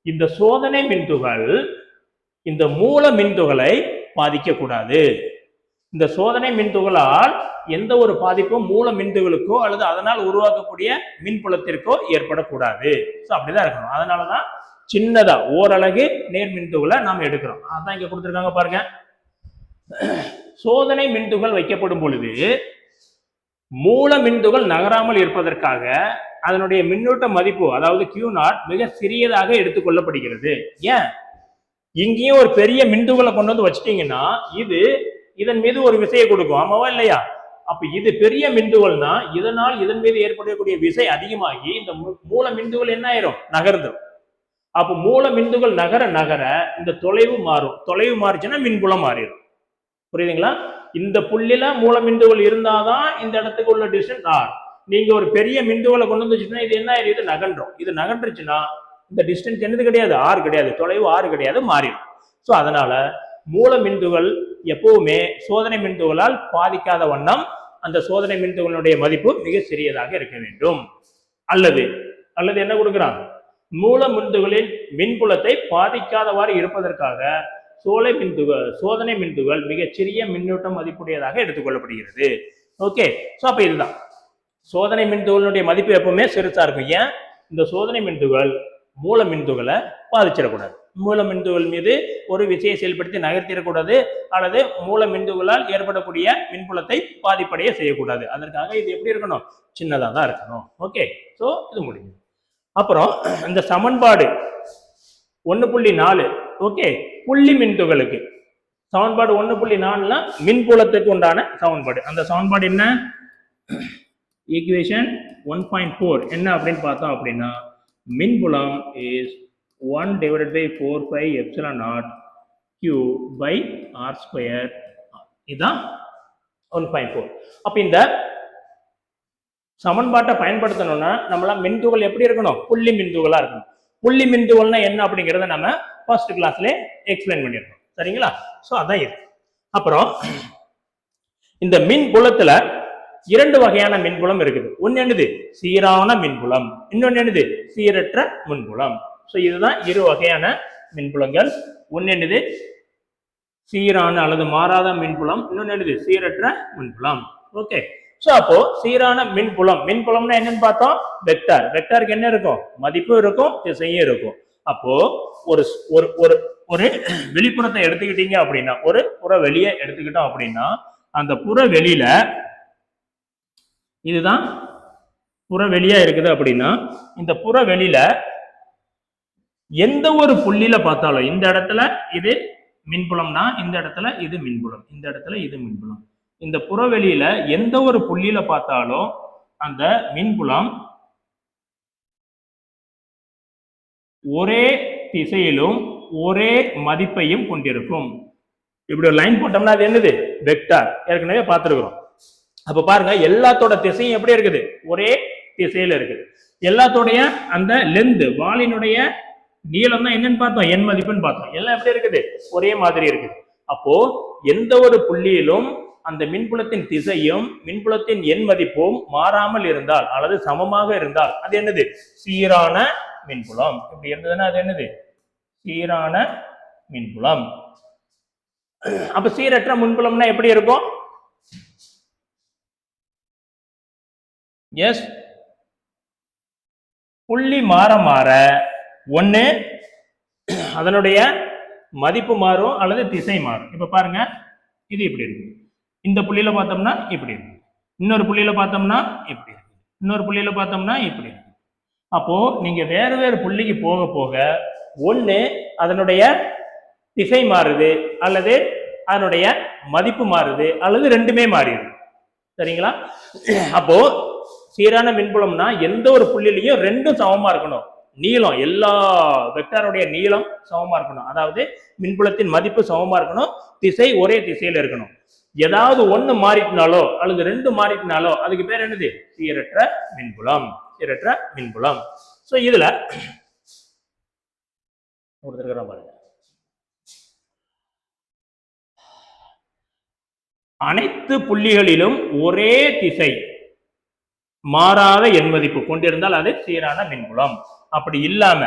இந்த சோதனை மின்துகள் இந்த மூல மின்துகளை பாதிக்க கூடாது. இந்த சோதனை மின்துகளால் எந்த ஒரு பாதிப்பும் மூல மின்துகளுக்கோ அல்லது அதனால் உருவாக்கக்கூடிய மின்புலத்திற்கோ ஏற்படக்கூடாது. ஸோ அப்படிதான் இருக்கணும். அதனாலதான் சின்னதா ஓரலகு நேர் மின்துகளை நாம் எடுக்கிறோம். அதான் இங்க கொடுத்துருக்காங்க பாருங்க. சோதனை மின்துகள் வைக்கப்படும் பொழுது மூல மின்துகள் நகராமல் இருப்பதற்காக அதனுடைய மின்னூட்ட மதிப்பு, அதாவது Q0 மிக சிறியதாக எடுத்துக்கொள்ளப்படுகிறது. ஏன், இங்கேயும் ஒரு பெரிய மின்துகளை கொண்டு வந்து வச்சிட்டீங்கன்னா இது இதன் மீது ஒரு விசையை கொடுக்கும். ஆமாவா இல்லையா? அப்ப இது பெரிய மின்துகள்னா இதனால் இதன் மீது ஏற்படக்கூடிய விசை அதிகமாகி இந்த மூல மின்துகள் என்ன ஆயிரும், நகர்ந்துடும். அப்ப மூல மின்துகள் நகர நகர இந்த தொலைவு மாறும். தொலைவு மாறிச்சுன்னா மின்புலம் மாறிடும். புரியுதுங்களா? இந்த புள்ளில மூல மின்துகள் இருந்தாதான் இந்த இடத்துக்கு உள்ள டிஸ்டன்ஸ் R. நீங்க ஒரு பெரிய மின்துகளை கொண்டு வந்து வச்சுன்னா இது என்ன ஆயிரும், இது நகன்றும். இது நகன்றுச்சுன்னா இந்த டிஸ்டன்ஸ் என்னது கிடையாது, R கிடையாது, தொலைவு R கிடையாது, மாறிடும். ஸோ அதனால மூல மின்துகள் எப்பவுமே சோதனை மின்துகளால் பாதிக்காத வண்ணம் அந்த சோதனை மின்துகளுடைய மதிப்பு மிக சிறியதாக இருக்க வேண்டும். அல்லது அல்லது என்ன கொடுக்கிறான், மூல மின்துகளின் மின்புலத்தை பாதிக்காதவாறு இருப்பதற்காக சோதனை மின்துகள் மிகச்சிறிய மின்னூட்டம் மதிப்புடையதாக எடுத்துக்கொள்ளப்படுகிறது. ஓகே. ஸோ அப்ப இதுதான் சோதனை மின்துகளுடைய மதிப்பு எப்பவுமே சிறுசா இருக்கும். ஏன், இந்த சோதனை மின்துகள் மூல மின்துகளை பாதிச்சிடக்கூடாது. மூல மின்துகள் மீது ஒரு விசையை செயல்படுத்தி நகர்த்திடக்கூடாது, அல்லது மூல மின்துகளால் ஏற்படக்கூடிய மின்புலத்தை பாதிப்படைய செய்யக்கூடாது. அதற்காக இது எப்படி இருக்கணும், சின்னதாக தான் இருக்கணும். ஓகே. ஸோ இது முடிஞ்சது. அப்புறம் இந்த சமன்பாடு 1.4 ஓகே, புள்ளி மின்துகளுக்கு சமன்பாடு 1.4 மின்புலத்துக்கு உண்டான சமன்பாடு. அந்த சமன்பாடு என்ன, ஈக்குவேஷன் 1.4 என்ன அப்படின்னு பார்த்தோம் அப்படின்னா, மின்புலம் இஸ் 1/4πε0 Q/R². இதுதான் 1.4. அப்ப இந்த சமன்பாட்டை பயன்படுத்தணும்னா நம்மளாம் மின்துகள் எப்படி இருக்கணும், புள்ளி மின்துகளா இருக்கணும். புள்ளி மின்துகள்னா என்ன அப்படிங்கிறத நம்ம ஃபர்ஸ்ட் கிளாஸ்ல எக்ஸ்பிளைன் பண்ணிருக்கோம். சரிங்களா? ஸோ அதான் இது. அப்புறம் இந்த மின் புலத்துல 2 வகையான மின்புலம் இருக்குது. ஒன்னு என்னது, சீரான மின்புலம், இன்னொன்னு என்னது, சீரற்ற மின்புலம். ஸோ இதுதான் 2 வகையான மின்புலங்கள். ஒன்னு என்னது, சீரான அல்லது மாறாத மின்புலம், இன்னொன்னு என்னது, சீரற்ற மின்புலம். ஓகே. சோ அப்போ சீரான மின்புலம், மின்புலம்னா என்னன்னு பார்த்தோம், வெக்டார். வெக்டாருக்கு என்ன இருக்கும், மதிப்பும் இருக்கும் திசையும் இருக்கும். அப்போ ஒரு ஒரு ஒரு ஒரு வெளிப்புறத்தை எடுத்துக்கிட்டீங்க அப்படின்னா, ஒரு புற வெளியே எடுத்துக்கிட்டோம் அப்படின்னா, அந்த புற வெளியில இதுதான் புற வெளியா இருக்குது அப்படின்னா, இந்த புற வெளியில எந்த ஒரு புள்ளியில பார்த்தாலும், இந்த இடத்துல இது மின்புலம்னா இந்த இடத்துல இது மின்புலம், இந்த இடத்துல இது மின்புலம். இந்த புறவெளியில எந்த ஒரு புள்ளியில பார்த்தாலும் அந்த மின்புலம் ஒரே திசையிலும் ஒரே மதிப்பையும் கொண்டிருக்கும். இப்படி ஒரு லைன் போட்டோம்னா அது என்னது, வெக்டார். ஏற்கனவே பார்த்துருக்கிறோம். அப்ப பாருங்க, எல்லாத்தோட திசையும் எப்படி இருக்குது, ஒரே திசையில இருக்குது. எல்லாத்தோடைய அந்த லென்த், வாளினுடைய நீளம் தான் என்னன்னு பார்த்தோம், எண் மதிப்புன்னு பார்த்தோம். எல்லாம் எப்படி இருக்குது, ஒரே மாதிரி இருக்குது. அப்போ எந்த ஒரு புள்ளியிலும் அந்த மின்புலத்தின் திசையும் மின்புலத்தின் எண் மதிப்பும் மாறாமல் இருந்தால் அல்லது சமமாக இருந்தால் அது என்னது, சீரான மின்புலம். இப்படி இருந்ததுன்னா அது என்னது, சீரான மின்புலம். அப்ப சீரற்ற மின்புலம்னா எப்படி இருக்கும், எஸ், புள்ளி மாற மாற ஒண்ணு அதனுடைய மதிப்பு மாறும் அல்லது திசை மாறும். இப்ப பாருங்க, இது இப்படி இருக்கு, இந்த புள்ளியில பார்த்தோம்னா இப்படி இருக்கு, இன்னொரு புள்ளியில பார்த்தோம்னா இப்படி இருக்கு, இன்னொரு புள்ளியில பார்த்தோம்னா இப்படி இருக்கு. அப்போ நீங்க வேற வேறு புள்ளிக்கு போக போக ஒண்ணு அதனுடைய திசை மாறுது அல்லது அதனுடைய மதிப்பு மாறுது அல்லது ரெண்டுமே மாறிடுது. சரிங்களா? அப்போ சீரான மின்புலம்னா எந்த ஒரு புள்ளிலையும் ரெண்டும் சமமா இருக்கணும். நீளம், எல்லா வெக்டாருடைய நீளம் சமமா இருக்கணும், அதாவது மின்புலத்தின் மதிப்பு சமமா இருக்கணும், திசை ஒரே திசையில இருக்கணும். ஏதாவது ஒண்ணு மாறிட்டினாலோ அல்லது ரெண்டு மாறிட்டினாலோ அதுக்கு பேர் என்னது, சீரற்ற மின்புலம். சீரற்ற மின்புலம். சோ இதுல பாருங்க, அனைத்து புள்ளிகளிலும் ஒரே திசை மாறாத எண் மதிப்பு கொண்டிருந்தால் அது சீரான மின்புலம். அப்படி இல்லாம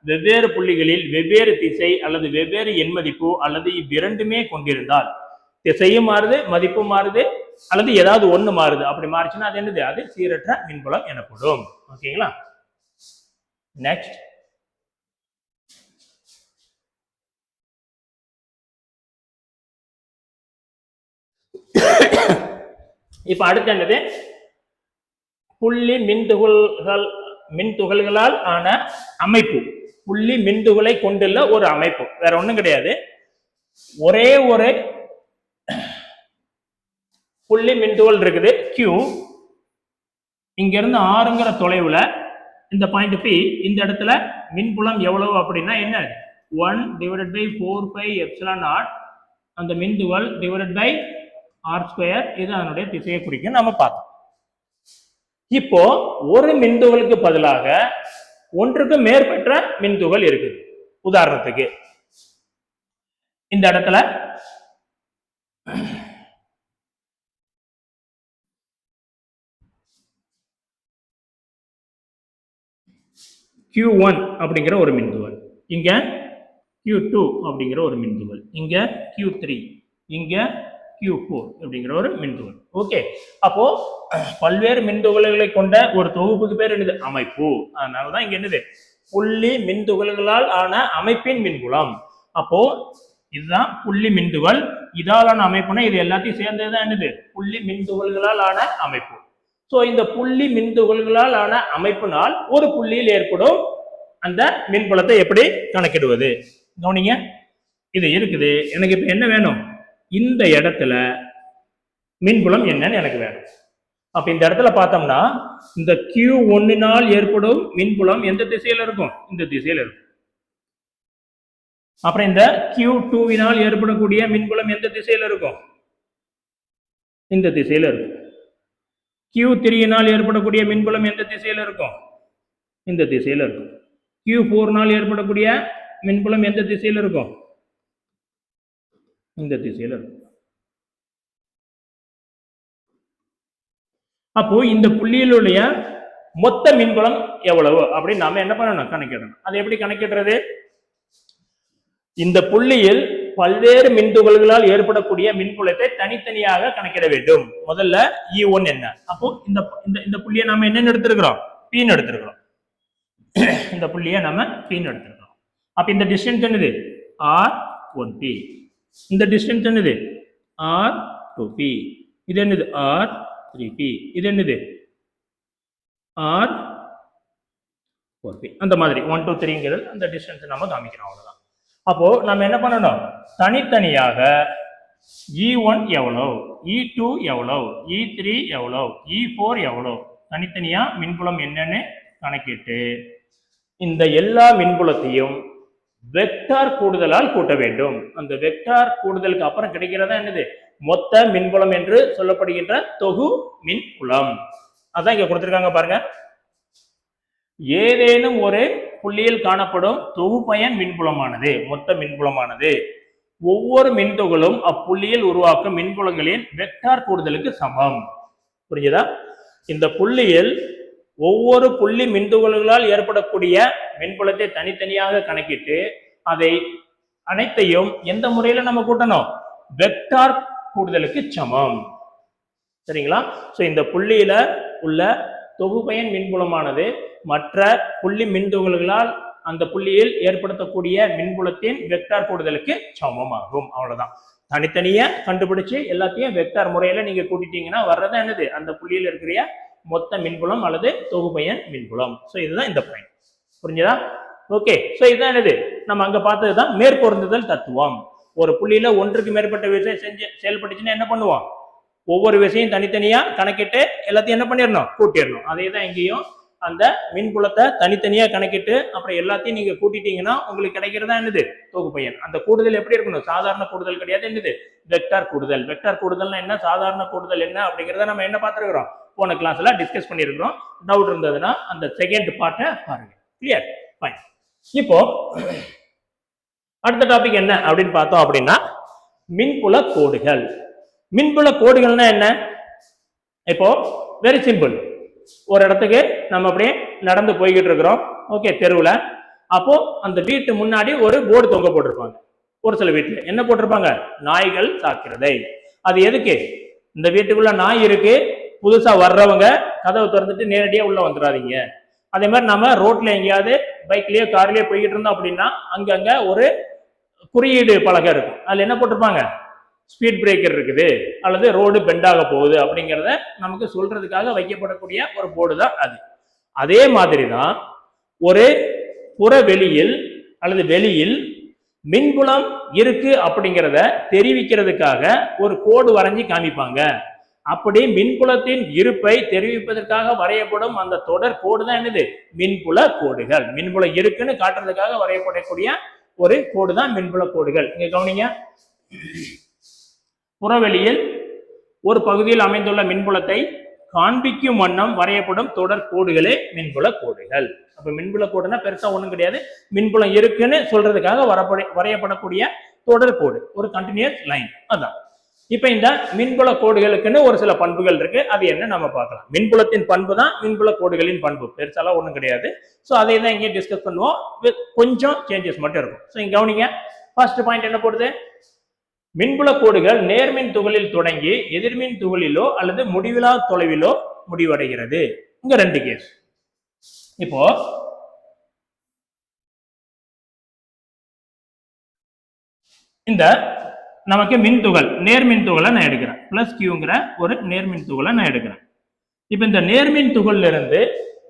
வெவ்வேறு புள்ளிகளில் வெவ்வேறு திசை அல்லது வெவ்வேறு எண் மதிப்பு அல்லது இவ்விரண்டுமே கொண்டிருந்தால், திசையும் மாறுது மதிப்பும் மாறுது அல்லது ஏதாவது ஒண்ணு மாறுது, அப்படி மாறிச்சுன்னா அது என்னது, அது சீரற்ற மின்புலம் எனப்படும். ஓகேங்களா? நெக்ஸ்ட், இப்ப அடுத்து என்னது, புள்ளி மின்துகள்களால் ஆன அமைப்பு. புள்ளி மின்துகளை கொண்டுள்ள ஒரு அமைப்பு, வேற ஒண்ணும் கிடையாது. ஒரே ஒரு புள்ளி மின்துகள் இருக்குது Q, இங்க இருந்து ஆறுங்கிற தொலைவுல இந்த பாயிண்ட் P, இந்த இடத்துல மின்புலம் எவ்வளவு அப்படின்னா என்ன, 1/4πε0 அந்த மின்துகள் டிவைடட் பை r², இது அதனுடைய திசையை குறிக்கும். நம்ம பார்த்தோம். இப்போ ஒரு மின்துகளுக்கு பதிலாக ஒன்றுக்கு மேற்பட்ட மின்துகள் இருக்குது. உதாரணத்துக்கு இந்த இடத்துல Q1 அப்படிங்கிற ஒரு மின்துகள், இங்க Q2 அப்படிங்கிற ஒரு மின்துகள், இங்க Q3, இங்க Q4 அப்படிங்கிற ஒரு மின்துகள். ஓகே, அப்போ பல்வேறு மின்துகள்களை கொண்ட ஒரு தொகுப்புக்கு பேர் என்னது, அமைப்பு. அதனாலதான் இங்க என்னது, புள்ளி மின்துகள்களால் ஆன அமைப்பின் மின்புலம். அப்போ இதுதான் புள்ளி மின்துகள், இதாலான அமைப்புனா இது எல்லாத்தையும் சேர்ந்ததுதான் என்னது, புள்ளி மின்துகள்களால் ஆன அமைப்பு. சோ இந்த புள்ளி மின்துகள்களால் ஆன அமைப்பினால் ஒரு புள்ளியில் ஏற்படும் அந்த மின்புலத்தை எப்படி கணக்கிடுவது, கவனிங்க. இது இருக்குது, எனக்கு இப்ப என்ன வேணும், இந்த இடத்துல மின்புலம் என்னன்னு எனக்கு வேணும். அப்ப இந்த இடத்துல பார்த்தோம்னா இந்த Q1னால் ஏற்படும் மின்புலம் எந்த திசையில இருக்கும், இந்த திசையில இருக்கும். அப்புறம் இந்த Q2வினால் ஏற்படக்கூடிய மின்புலம் எந்த திசையில இருக்கும், இந்த திசையில இருக்கும். Q3னால் ஏற்படக்கூடிய மின்புலம் எந்த திசையில இருக்கும், இந்த திசையில இருக்கும். Q4னால் ஏற்படக்கூடிய மின்புலம் எந்த திசையில இருக்கும், இந்த திசையில இருக்கும். அப்போ இந்த புள்ளியிலுடைய மொத்த மின்புலம் எவ்வளவு அப்படின்னு நாம என்ன பண்ணணும், கணக்கிடணும். அது எப்படி கணக்கிடுறது, இந்த புள்ளியில் பல்வேறு மின்துகள்களால் ஏற்படக்கூடிய மின்புலத்தை தனித்தனியாக கணக்கிட வேண்டும். முதல்ல E1 என்ன? அப்போ இந்த இந்த புள்ளியை நாம என்னன்னு எடுத்திருக்கிறோம்? Pன்னு எடுத்திருக்கிறோம். இந்த புள்ளியை நாம Pன்னு எடுத்திருக்கிறோம். அப்ப இந்த டிஸ்டன்ஸ் என்னது? R1P. இந்த டிஸ்டன்ஸ் என்னது? R2P. இது என்னது? R3P. இது என்னது? R4P. அந்த மாதிரி 1 2 3ங்கிறது அந்த டிஸ்டன்ஸ் நம்ம காமிக்கிறோம். அவ்வளவுதான். அப்போ நம்ம என்ன பண்ணணும்? தனித்தனியாக E1 எவ்வளவு, E2 எவ்வளவு, E3 எவ்வளவு, E4 எவ்வளவு, தனித்தனியா மின்புலம் என்னன்னு கணக்கிட்டு இந்த எல்லா மின்புலத்தையும் வெக்டார் கூடுதலால் கூட்ட வேண்டும். அந்த வெக்டார் கூடுதலுக்கு அப்புறம் கிடைக்கிறதா என்னது? மொத்த மின்புலம் என்று சொல்லப்படுகின்ற தொகு மின்புலம். அதான் இங்க கொடுத்திருக்காங்க பாருங்க. ஏதேனும் ஒரு புள்ளியில் காணப்படும் தொகுபயன் மின்புலமானது, மொத்த மின்புலமானது ஒவ்வொரு மின்துகளும் அப்புள்ளியில் உருவாக்கும் மின்புலங்களின் வெக்டார் கூடுதலுக்கு சமம். புரியுதா? இந்த புள்ளியில் ஒவ்வொரு புள்ளி மின்துகள்களால் ஏற்படக்கூடிய மின்புலத்தை தனித்தனியாக கணக்கிட்டு அதை அனைத்தையும் எந்த முறையில நம்ம கூட்டணும்? வெக்டார் கூடுதலுக்கு சமம். சரிங்களா? சோ இந்த புள்ளியில உள்ள தொகுபயன் மின்புலமானது மற்ற புள்ளி மின்துகள்களால் அந்த புள்ளியில் ஏற்படுத்தக்கூடிய மின்புலத்தின் வெக்டார் கூடுதலுக்கு சமமாகும். அவ்வளவுதான். தனித்தனியா கண்டுபிடிச்சு எல்லாத்தையும் வெக்டார் முறையில நீங்க கூட்டிட்டீங்கன்னா வர்றது என்னது? அந்த புள்ளியில் இருக்கிற மொத்த மின்புலம் அல்லது தொகுபயன் மின்புலம். சோ இதுதான் இந்த பாயிண்ட். புரிஞ்சுதா? ஓகே. சோ இதுதான் என்னது? நம்ம அங்க பார்த்ததுதான் மேற்பொருந்துதல் தத்துவம். ஒரு புள்ளியில ஒன்றுக்கு மேற்பட்ட விஷயம் செயல்பட்டுச்சுன்னா என்ன பண்ணுவோம்? ஒவ்வொரு விஷயம் தனித்தனியா கணக்கிட்டு எல்லாத்தையும் என்ன பண்ணிடணும்? கூட்டிடணும். அதே தான் இங்கேயும் அந்த மின்புலத்தை தனித்தனியா கணக்கிட்டு அப்புறம் எல்லாத்தையும் நீங்க கூட்டிட்டீங்கன்னா உங்களுக்கு கிடைக்கிறதா என்னது? தொகுபயன். அந்த கூடுதல் எப்படி இருக்கணும்? சாதாரண கூடுதல் கிடையாது. என்னது? வெக்டார் கூடுதல். வெக்டார் கூடுதல்னா என்ன, சாதாரண கூடுதல் என்ன அப்படிங்கிறத நம்ம என்ன பார்த்துருக்கிறோம்? போன கிளாஸ்ல டிஸ்கஸ் பண்ணியிருக்கிறோம். டவுட் இருந்ததுன்னா அந்த செகண்ட் பார்ட்டை பாருங்க. கிளியர்? ஃபைன். இப்போ அடுத்த டாபிக் என்ன அப்படின்னு பார்த்தோம் அப்படின்னா மின்புல கோடுகள். மின்புல கோடுகள்னா என்ன? இப்போ வெரி சிம்பிள். ஒரு இடத்துக்கு நம்ம அப்படியே நடந்து போய்கிட்டு இருக்கிறோம். ஓகே, தெருவில். அப்போ அந்த வீட்டு முன்னாடி ஒரு போர்டு தொங்க போட்டிருப்பாங்க. ஒரு சில வீட்டுல என்ன போட்டிருப்பாங்க? நாய்கள் சாக்கிறதை. அது எதுக்கு? இந்த வீட்டுக்குள்ள நாய் இருக்கு, புதுசா வர்றவங்க கதவை திறந்துட்டு நேரடியா உள்ள வந்துடாதீங்க. அதே மாதிரி நம்ம ரோட்ல எங்கேயாவது பைக்லயோ கார்லயோ போய்கிட்டு இருந்தோம் அப்படின்னா அங்கங்க ஒரு குறியீடு பலகை இருக்கும். அதுல என்ன போட்டிருப்பாங்க? ஸ்பீட் பிரேக்கர் இருக்குது அல்லது ரோடு பெண்டாக போகுது அப்படிங்கிறத நமக்கு சொல்றதுக்காக வைக்கப்படக்கூடிய ஒரு போர்டு தான் அது. அதே மாதிரி தான் ஒரு புற வெளியில் அல்லது வெளியில் மின்புலம் இருக்கு அப்படிங்கிறத தெரிவிக்கிறதுக்காக ஒரு கோடு வரைஞ்சி காமிப்பாங்க. அப்படி மின்புலத்தின் இருப்பை தெரிவிப்பதற்காக வரையப்படும் அந்த தொடர் கோடு தான் என்னது? மின்புல கோடுகள். மின்புலம் இருக்குன்னு காட்டுறதுக்காக வரையப்படக்கூடிய ஒரு கோடு தான் மின்புல கோடுகள். இங்க கவனிங்க. புறவெளியில் ஒரு பகுதியில் அமைந்துள்ள மின்புலத்தை காண்பிக்கும் வண்ணம் வரையப்படும் தொடர் கோடுகளே மின்புல கோடுகள். அப்ப மின்புல கோடுனா பெருசா ஒண்ணும் கிடையாது. மின்புலம் இருக்குன்னு சொல்றதுக்காக வரையப்படக்கூடிய தொடர் கோடு, ஒரு கண்டினியூஸ் லைன். அதான். இப்ப இந்த மின்புல கோடுகளுக்குன்னு ஒரு சில பண்புகள் இருக்கு. அது என்ன நம்ம பார்க்கலாம். மின்புலத்தின் பண்பு தான் மின்புல கோடுகளின் பண்பு. பெருசாலாம் ஒண்ணும் கிடையாது. ஸோ அதை தான் இங்கே டிஸ்கஸ் பண்ணுவோம். கொஞ்சம் சேஞ்சஸ் மட்டும் இருக்கும். ஸோ இங்க கவனிங்க. ஃபர்ஸ்ட் பாயிண்ட் என்ன போடுது? மின்புல கோடுகள் நேர்மின் துகளில் தொடங்கி எதிர்மின் துகளிலோ அல்லது முடிவிலா தொலைவிலோ முடிவடைகிறது. இங்க ரெண்டு கேஸ். இப்போ இந்த நமக்கு மின்துகள் நேர்மின் துகளை நான் எடுக்கிறேன். பிளஸ் கியூங்கிற ஒரு நேர்மின் துகளை நான் எடுக்கிறேன். இப்ப இந்த நேர்மின் துகள்ல இருந்து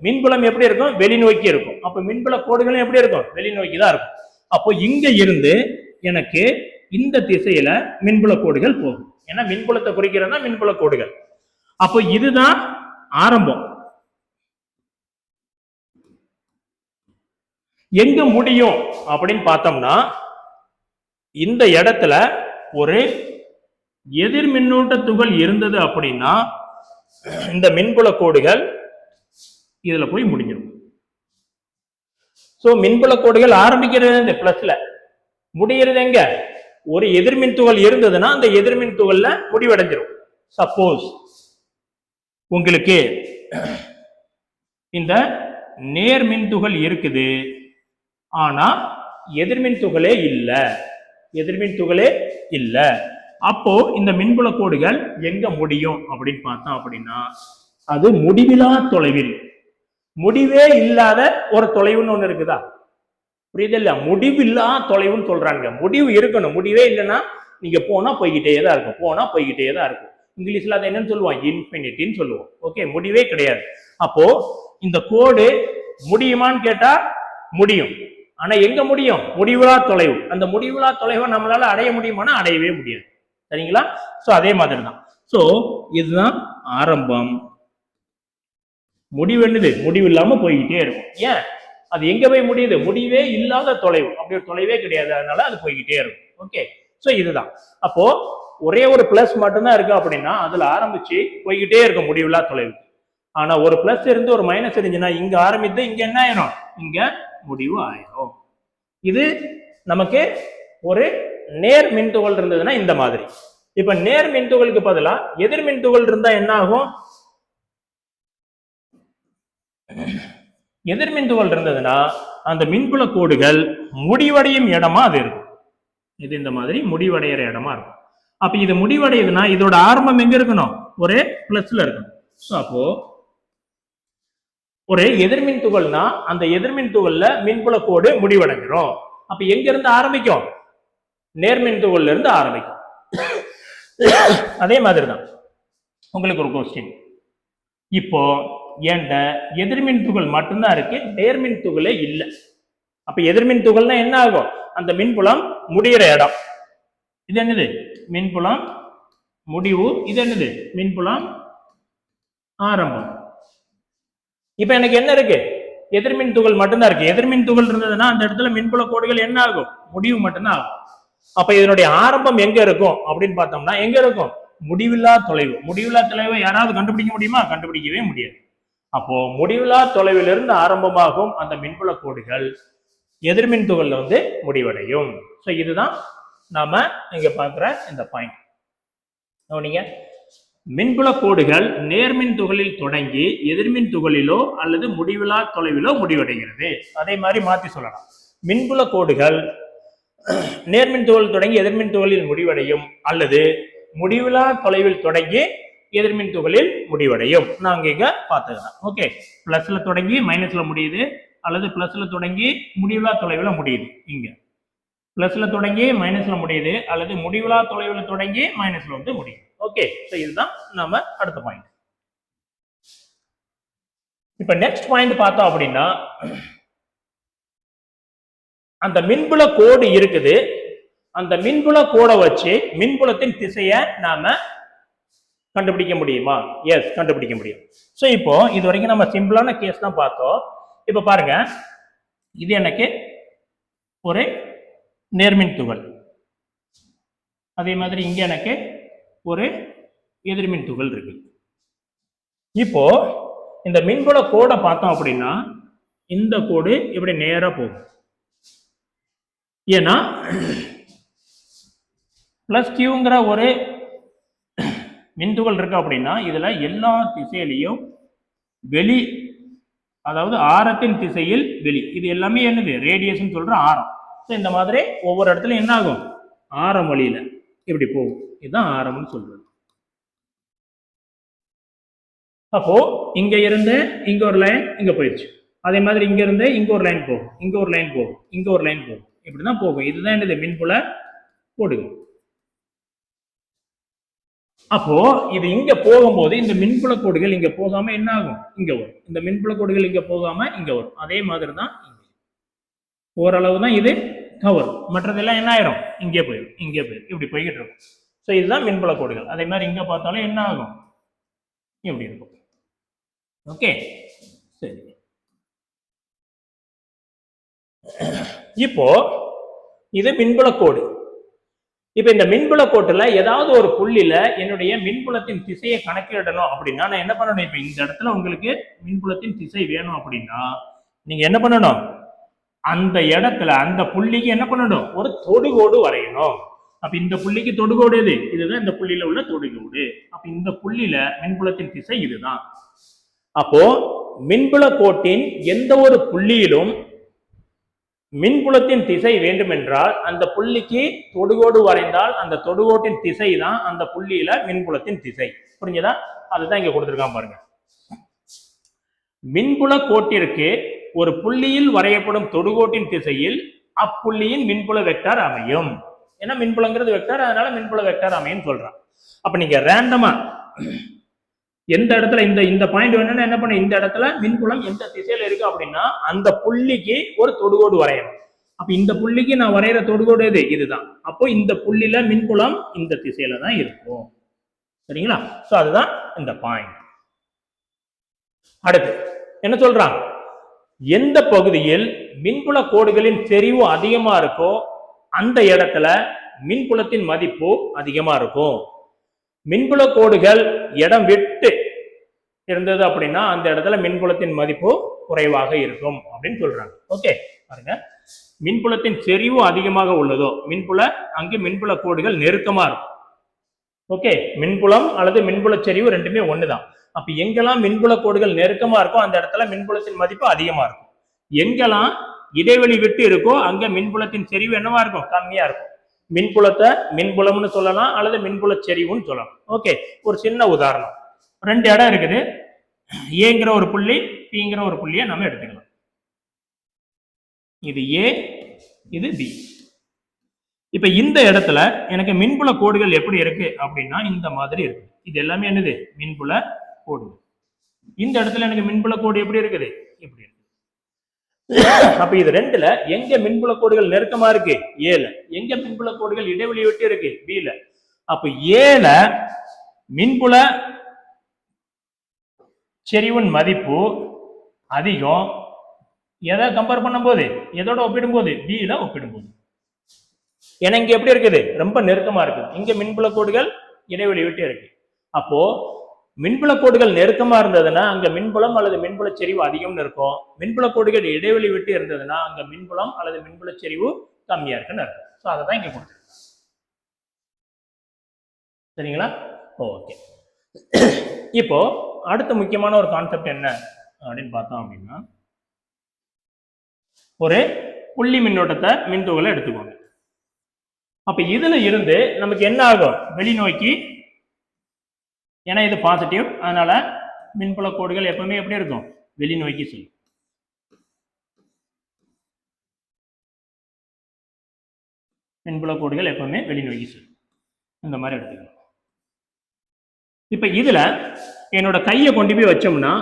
மின்புலம் எப்படி இருக்கும்? வெளிநோக்கி இருக்கும். அப்ப மின்புல கோடுகளும் எப்படி இருக்கும்? வெளிநோக்கி தான் இருக்கும். அப்போ இங்க இருந்து எனக்கு இந்த திசையில மின்புல கோடுகள் போகும். ஏன்னா மின்புலத்தை குறிக்கிறதா மின்புல கோடுகள். அப்போ இதுதான் ஆரம்பம். எங்க முடியும் அப்படின்னு பார்த்தோம்னா இந்த இடத்துல ஒரு எதிர் மின்னூட்ட துகள் இருந்தது அப்படின்னா இந்த மின்புல கோடுகள் இதுல போய் முடிஞ்சிடும். சோ மின்புல கோடுகள் ஆரம்பிக்கிறது இந்த பிளஸ்ல, முடிகிறது எங்க? ஒரு எதிர்மின் துகள் இருந்ததுன்னா அந்த எதிர்மின் துகள்ல முடிவடைஞ்சிடும். சப்போஸ் உங்களுக்கு இந்த நேர்மின் துகள் இருக்குது ஆனா எதிர்மின் துகளே இல்லை, எதிர்மின் துகளே இல்ல. அப்போ இந்த மின்புல கோடுகள் எங்க முடியும் அப்படின்னு பார்த்தோம் அப்படின்னா, அது முடிவிலா தொலைவில், முடிவே இல்லாத ஒரு தொலைவுன்னு ஒண்ணு இருக்குதா? புரியுது இல்ல? முடிவில்லா தொலைவுன்னு சொல்றாங்க. முடிவு இருக்கணும். முடிவே இல்லைன்னா நீங்க போனா போய்கிட்டே தான் இருக்கும், போனா போய்கிட்டே தான் இருக்கும். இங்கிலீஷ்ல அதை என்னன்னு சொல்லுவோம்? இன்ஃபினிட்டின்னு சொல்லுவோம். ஓகே, முடிவே கிடையாது. அப்போ இந்த கோடு முடியுமான்னு கேட்டா முடியும். ஆனா எங்க முடியும்? முடிவிலா தொலைவு. அந்த முடிவிலா தொலைவை நம்மளால அடைய முடியுமானா அடையவே முடியாது. சரிங்களா? சோ அதே மாதிரி தான். சோ இதுதான் ஆரம்பம். முடிவு என்னது? முடிவு இல்லாம போய்கிட்டே இருக்கும். ஏன்? அது எங்க போய் முடியுது? முடிவே இல்லாத தொலைவு. அப்படி ஒரு தொலைவே கிடையாது, அதனால அது போய்கிட்டே இருக்கும். ஓகே, சோ இதுதான். அப்போ ஒரே ஒரு பிளஸ் மட்டும்தான் இருக்கு அப்படின்னா அதுல ஆரம்பிச்சு போய்கிட்டே இருக்கும் முடிவில்லா தொலைவு. ஆனா ஒரு பிளஸ் இருந்து ஒரு மைனஸ் இருந்துச்சுன்னா இங்க ஆரம்பித்து இங்க என்ன ஆயிரும்? இங்க முடிவு ஆயிரும். இது நமக்கு ஒரு நேர் மின்துகள் இருந்ததுன்னா இந்த மாதிரி. இப்ப நேர் மின்துகளுக்கு பதிலா எதிர் மின்துகள் இருந்தா என்ன ஆகும்? எதிர் மின்துகள் இருந்ததுன்னா அந்த மின்புல கோடுகள் முடிவடையும் இடமா அது இருக்கும். இது இந்த மாதிரி முடிவடைகிற இடமா இருக்கும். அப்ப இது முடிவடையுதுன்னா இதோட ஆரம்பம் எங்க இருக்கணும்? ஒரு பிளஸ்ல இருக்கணும். அப்போ ஒரு எதிர்மின் துகள்னா அந்த எதிர்மின் துகள்ல மின்புல கோடு முடிவடைஞ்சிரும். அப்ப எங்க இருந்து ஆரம்பிக்கும்? நேர்மின் துகள்ல இருந்து ஆரம்பிக்கும். அதே மாதிரிதான் உங்களுக்கு ஒரு கொஸ்டின். இப்போ ஏண்ட எதிர்மின் துகள் மட்டும்தான் இருக்கு, நேர்மின் துகளே இல்லை. அப்ப எதிர்மின் துகள்னா என்ன ஆகும்? அந்த மின்புலம் முடிகிற இடம். இது என்னது? மின்புலம் முடிவு. இது என்னது? மின்புலம் ஆரம்பம். இப்ப எனக்கு என்ன இருக்கு? எதிர்மின் துகள் மட்டும்தான் இருக்கு. எதிர்மின் துகள் இருந்ததுன்னா அந்த இடத்துல மின்புல கோடுகள் என்ன ஆகும்? முடிவு மட்டும்தான் ஆகும். அப்ப இதனுடைய ஆரம்பம் எங்க இருக்கும் அப்படின்னு பார்த்தோம்னா எங்க இருக்கும்? முடிவில்லா தொலைவு. முடிவில்லா தொலைவை யாராவது கண்டுபிடிக்க முடியுமா? கண்டுபிடிக்கவே முடியாது. அப்போ முடிவில்லா தொலைவிலிருந்து ஆரம்பமாகும் அந்த மின்புல கோடுகள் எதிர்மின் துகள்ல முடிவடையும். ஸோ இதுதான் நாம இங்க பார்க்குற இந்த பாயிண்ட். நீங்க மின்புல கோடுகள் நேர்மின் துகளில் தொடங்கி எதிர்மின் துகளிலோ அல்லது முடிவிலா தொலைவிலோ முடிவடைகிறது. அதே மாதிரி மாற்றி சொல்லலாம். மின்புல கோடுகள் நேர்மின் துகள் தொடங்கி எதிர்மின் துகளில் முடிவடையும் அல்லது முடிவிலா தொலைவில் தொடங்கி எதிர்மின் துகளில் முடிவடையும். நாங்க இங்க பார்த்துக்கலாம். ஓகே, பிளஸ்ல தொடங்கி மைனஸ்ல முடியுது, அல்லது பிளஸ்ல தொடங்கி முடிவிலா தொலைவில் முடியுது. இங்க பிளஸ்ல தொடங்கி மைனஸ்ல முடியுது, அல்லது முடிவிலா தொலைவில் தொடங்கி மைனஸ்ல முடியுது. ஓகே, இதுதான் நம்ம அடுத்த பாயிண்ட். இப்ப நெக்ஸ்ட் பாயிண்ட் பார்த்தோம் அப்படின்னா, அந்த மின்புல கோடு இருக்குது. அந்த மின்புல கோடை வச்சு மின்புலத்தின் திசையை நாம கண்டுபிடிக்க முடியுமா? எஸ், கண்டுபிடிக்க முடியும். ஸோ இப்போ இது வரைக்கும் நம்ம சிம்பிளான கேஸ் தான் பார்த்தோம். இப்போ பாருங்க, இது எனக்கு ஒரு நேர்மின் துகள், அதே மாதிரி இங்க எனக்கு ஒரு எதிர்மின் துகள் இருக்கு. இப்போ இந்த மின்புல கோடை பார்த்தோம் அப்படின்னா இந்த கோடு இப்படி நேரா போகும். ஏன்னா பிளஸ் கியூங்கிற ஒரு மின்துகள் இருக்கு அப்படின்னா இதுல எல்லா திசையிலையும் வெளி, அதாவது ஆரத்தின் திசையில் வெளி, இது எல்லாமே என்னது? ரேடியேஷன் சொல்ற ஆரம். இந்த மாதிரி ஒவ்வொரு இடத்துல என்ன ஆகும்? ஆரம் வழியில இப்படி போகும். இதுதான் ஆரம்னு சொல்றது. அப்போ இங்க இருந்து இங்க ஒரு லைன் இங்க போயிடுச்சு. அதே மாதிரி இங்க இருந்து இங்க ஒரு லைன் போகும், இங்க ஒரு லைன் போகும், இங்க ஒரு லைன் போகும், இப்படிதான் போகும். இதுதான் என்னது? மின்புல கோடுகள். அப்போ இது இங்க போகும்போது இந்த மின்புல கோடுகள் இங்க போகாம என்ன ஆகும்? இங்க வரும். இந்த மின்புல கோடுகள் இங்க போகாம இங்க வரும். அதே மாதிரி தான் ஓரளவு தான் இது கவர். மற்றதெல்லாம் என்ன ஆயிரும்? இங்கே போயிடும், இங்கே போயிடும், இப்படி போய்கிட்டு இருக்கும். ஸோ இதுதான் மின்புல கோடுகள். அதே மாதிரி இங்க பார்த்தாலும் என்ன ஆகும்? இப்படி இருக்கும். ஓகே, சரி. இப்போ இது மின்புல கோடு. இப்ப இந்த மின்புல கோட்டுல ஏதாவது ஒரு புள்ளியில என்னுடைய மின்புலத்தின் திசையை கணக்கிடணும் அப்படின்னா நான் என்ன பண்ணணும்? இப்ப இந்த இடத்துல உங்களுக்கு மின்புலத்தின் திசை வேணும் அப்படின்னா நீங்க என்ன பண்ணணும்? அந்த இடத்துல அந்த புள்ளிக்கு என்ன பண்ணணும்? ஒரு தொடுகோடு வரையணும். அப்ப இந்த புள்ளிக்கு தொடுகோடு எது? இதுதான் இந்த புள்ளியில உள்ள தொடுகோடு. அப்ப இந்த புள்ளியில மின்புலத்தின் திசை இதுதான். அப்போ மின்புல கோட்டின் எந்த ஒரு புள்ளியிலும் மின்புலத்தின் திசை வேண்டுமென்றால் அந்த புள்ளிக்கு தொடுகோடு வரைந்தால் அந்த தொடுகோட்டின் திசை தான் அந்த புள்ளியில மின்புலத்தின் திசை. புரிஞ்சதா? அதுதான் இங்க கொடுத்திருக்கான் பாருங்க. மின்புல கோட்டிற்கு ஒரு புள்ளியில் வரையப்படும் தொடுகோட்டின் திசையில் அப்புள்ளியின் மின்புல வெக்டார் அமையும். ஏன்னா மின்புலங்கிறது வெக்டார், அதனால மின்புல வெக்டார் அமையும் சொல்றான். அப்ப நீங்க ரேண்டமா எந்த இடத்துல இந்த பாயிண்ட் வேணும்னா என்ன பண்ண, இந்த இடத்துல மின்புலம் எந்த திசையில இருக்கு அப்படின்னா அந்த புள்ளிக்கு ஒரு தொடுகோடு வரையணும். அப்ப இந்த புள்ளிக்கு நான் வரைகிற தொடுகோடு எது? இதுதான். அப்போ இந்த புள்ளியில மின்புலம் இந்த திசையில தான் இருக்கும். சரிங்களா? சோ அதுதான் இந்த பாயிண்ட். அடுத்து என்ன சொல்றான், எந்த பகுதியில் மின்புல கோடுகளின் செறிவு அதிகமா இருக்கோ அந்த இடத்துல மின்புலத்தின் மதிப்பு அதிகமா இருக்கும். மின்புல கோடுகள் இடம் விட்டு இருந்தது அப்படின்னா அந்த இடத்துல மின்புலத்தின் மதிப்பு குறைவாக இருக்கும் அப்படின்னு சொல்றாங்க. ஓகே பாருங்க, மின்புலத்தின் செறிவு அதிகமாக உள்ளதோ அங்கு மின்புல கோடுகள் நெருக்கமா இருக்கும். ஓகே, மின்புலம் அல்லது மின்புல செறிவு ரெண்டுமே ஒண்ணுதான். அப்ப எங்கெல்லாம் மின்புல கோடுகள் நெருக்கமா இருக்கோ அந்த இடத்துல மின்புலத்தின் மதிப்பு அதிகமா இருக்கும். எங்கெல்லாம் இடைவெளி விட்டு இருக்கோ அங்க மின்புலத்தின் செறிவு என்னவா இருக்கும்? கம்மியா இருக்கும். மின்புலத்தை மின்புலம்னு சொல்லலாம் அல்லது மின்புல செறிவுன்னு சொல்லலாம். ஓகே, ஒரு சின்ன உதாரணம். ரெண்டு இடம் இருக்குது, ஏங்கிற ஒரு புள்ளி, பிங்கிற ஒரு புள்ளியை நம்ம எடுத்துக்கலாம். இது ஏ, இது பி. இப்ப இந்த இடத்துல எனக்கு மின்புல கோடுகள் எப்படி இருக்கு அப்படின்னா இந்த மாதிரி இருக்கு. இது எல்லாமே என்னது? மின்புல கோடுகள். இந்த இடத்துல எனக்கு மின்புல கோடு எப்படி இருக்குது? இப்படி இருக்கு. அப்ப இது ரெண்டுல எங்க மின்புல கோடுகள் நெருக்கமா இருக்கு? ஏல. எங்க மின்புல கோடுகள் இடைவெளி விட்டு இருக்கு? பில. அப்ப ஏல மின்புல செறிவின் மதிப்பு அதிகம். எதை கம்பேர் பண்ணும் போது? எதோட ஒப்பிடும் போது? பில ஒப்பிடும் போது. ஏன்னா இங்க எப்படி இருக்குது? ரொம்ப நெருக்கமா இருக்கு. இங்க மின்புல கோடுகள் இடைவெளி விட்டு இருக்கு. அப்போ மின்புல கோடுகள் நெருக்கமா இருந்ததுன்னா அங்க மின்புலம் அல்லது மின்புல செறிவு அதிகம்னு இருக்கும். மின்புல கோடுகள் இடைவெளி விட்டு இருந்ததுன்னா அங்க மின்புலம் அல்லது மின்புல செறிவு கம்மியா இருக்குன்னு இருக்கும். ஸோ அதை தான் இங்க கொடுத்துருக்கேன். சரிங்களா? ஓகே. இப்போ அடுத்த முக்கியமான ஒரு கான்செப்ட் என்ன அப்படின்னு பார்த்தோம் அப்படின்னா, ஒரு புள்ளி மின்னோட்டத்தை மின்துகளை எடுத்துக்கோங்க. அப்ப இதுல இருந்து நமக்கு என்ன ஆகும்? வெளிநோக்கி, ஏன்னா இது பாசிட்டிவ், அதனால மின்புல கோடுகள் எப்பவுமே எப்படி இருக்கும்? வெளிநோக்கி செல்லும். மின்புல கோடுகள் எப்பவுமே வெளிநோக்கி செல்லும். இந்த மாதிரி எடுத்துக்கலாம். இப்ப இதுல என்னோட கையை கொண்டு போய் வச்சோம்னா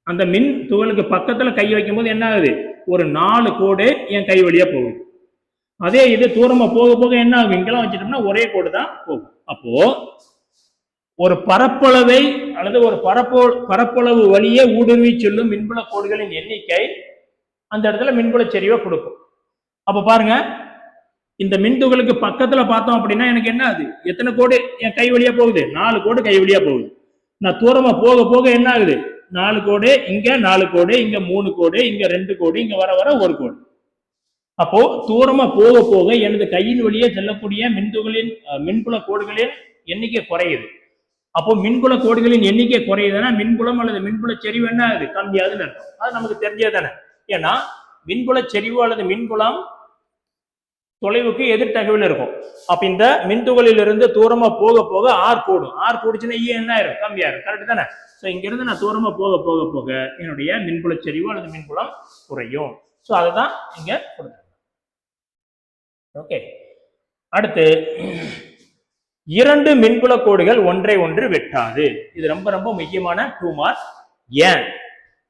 அந்த மின் துகளுக்கு பக்கத்துல கை வைக்கும் போது என்ன ஆகுது? ஒரு 4 கோடு என் கை வழியா போகுது. அதே இது தூரமா போக போக என்ன ஆகும்? இங்கெல்லாம் வச்சுட்டோம்னா ஒரே கோடு தான் போகும். அப்போ ஒரு பரப்பளவை அல்லது ஒரு பரப்பளவு வழியே ஊடுருவி செல்லும் மின்புல கோடுகளின் எண்ணிக்கை அந்த இடத்துல மின்புல செறிவை கொடுக்கும். அப்ப பாருங்க, இந்த மின்துகளுக்கு பக்கத்துல பார்த்தோம் அப்படின்னா எனக்கு என்ன ஆகுது? எத்தனை கோடு என் கை வழியா போகுது? 4 கோடு கை வழியா போகுது. நான் தூரமா போக போக என்ன ஆகுது? 4 கோடு, இங்க 4 கோடு, இங்க 3 கோடு, இங்க 2 கோடு, இங்க வர வர 1 கோடு. அப்போ தூரமா போக போக எனது கையின் வழியே செல்லக்கூடிய மின்புல கோடுகளின் எண்ணிக்கை குறையுது. அப்போ மின்புல கோடுகளின் எண்ணிக்கை குறையுதுன்னா மின்புலம் அல்லது மின்புல செறிவு என்ன ஆகுது? கம்மியாகுதுன்னு அர்த்தம். அது நமக்கு தெரிஞ்சது தானே. ஏன்னா மின்புல செறிவு அல்லது மின்புலம் தொலைவுக்கு எதிர்த்தகவில் இருக்கும். அப்ப இந்த மின்துகளிலிருந்து தூரமா போக போக ஆர் கூடும். ஆர் கூடுச்சுன்னா என்ன ஆயிரும்? கம்மியாயிரும். கரெக்ட் தானே? ஸோ இங்கிருந்து நான் தூரமா போக போக போக என்னுடைய மின்புல செறிவு அல்லது மின்புலம் குறையும். ஸோ அதை தான் இங்க கொடுத்துருக்கேன். ஓகே, அடுத்து 2 மின்புல கோடுகள் ஒன்றை ஒன்று வெட்டாது. இது ரொம்ப ரொம்ப முக்கியமான 2 மார்க். ஏன்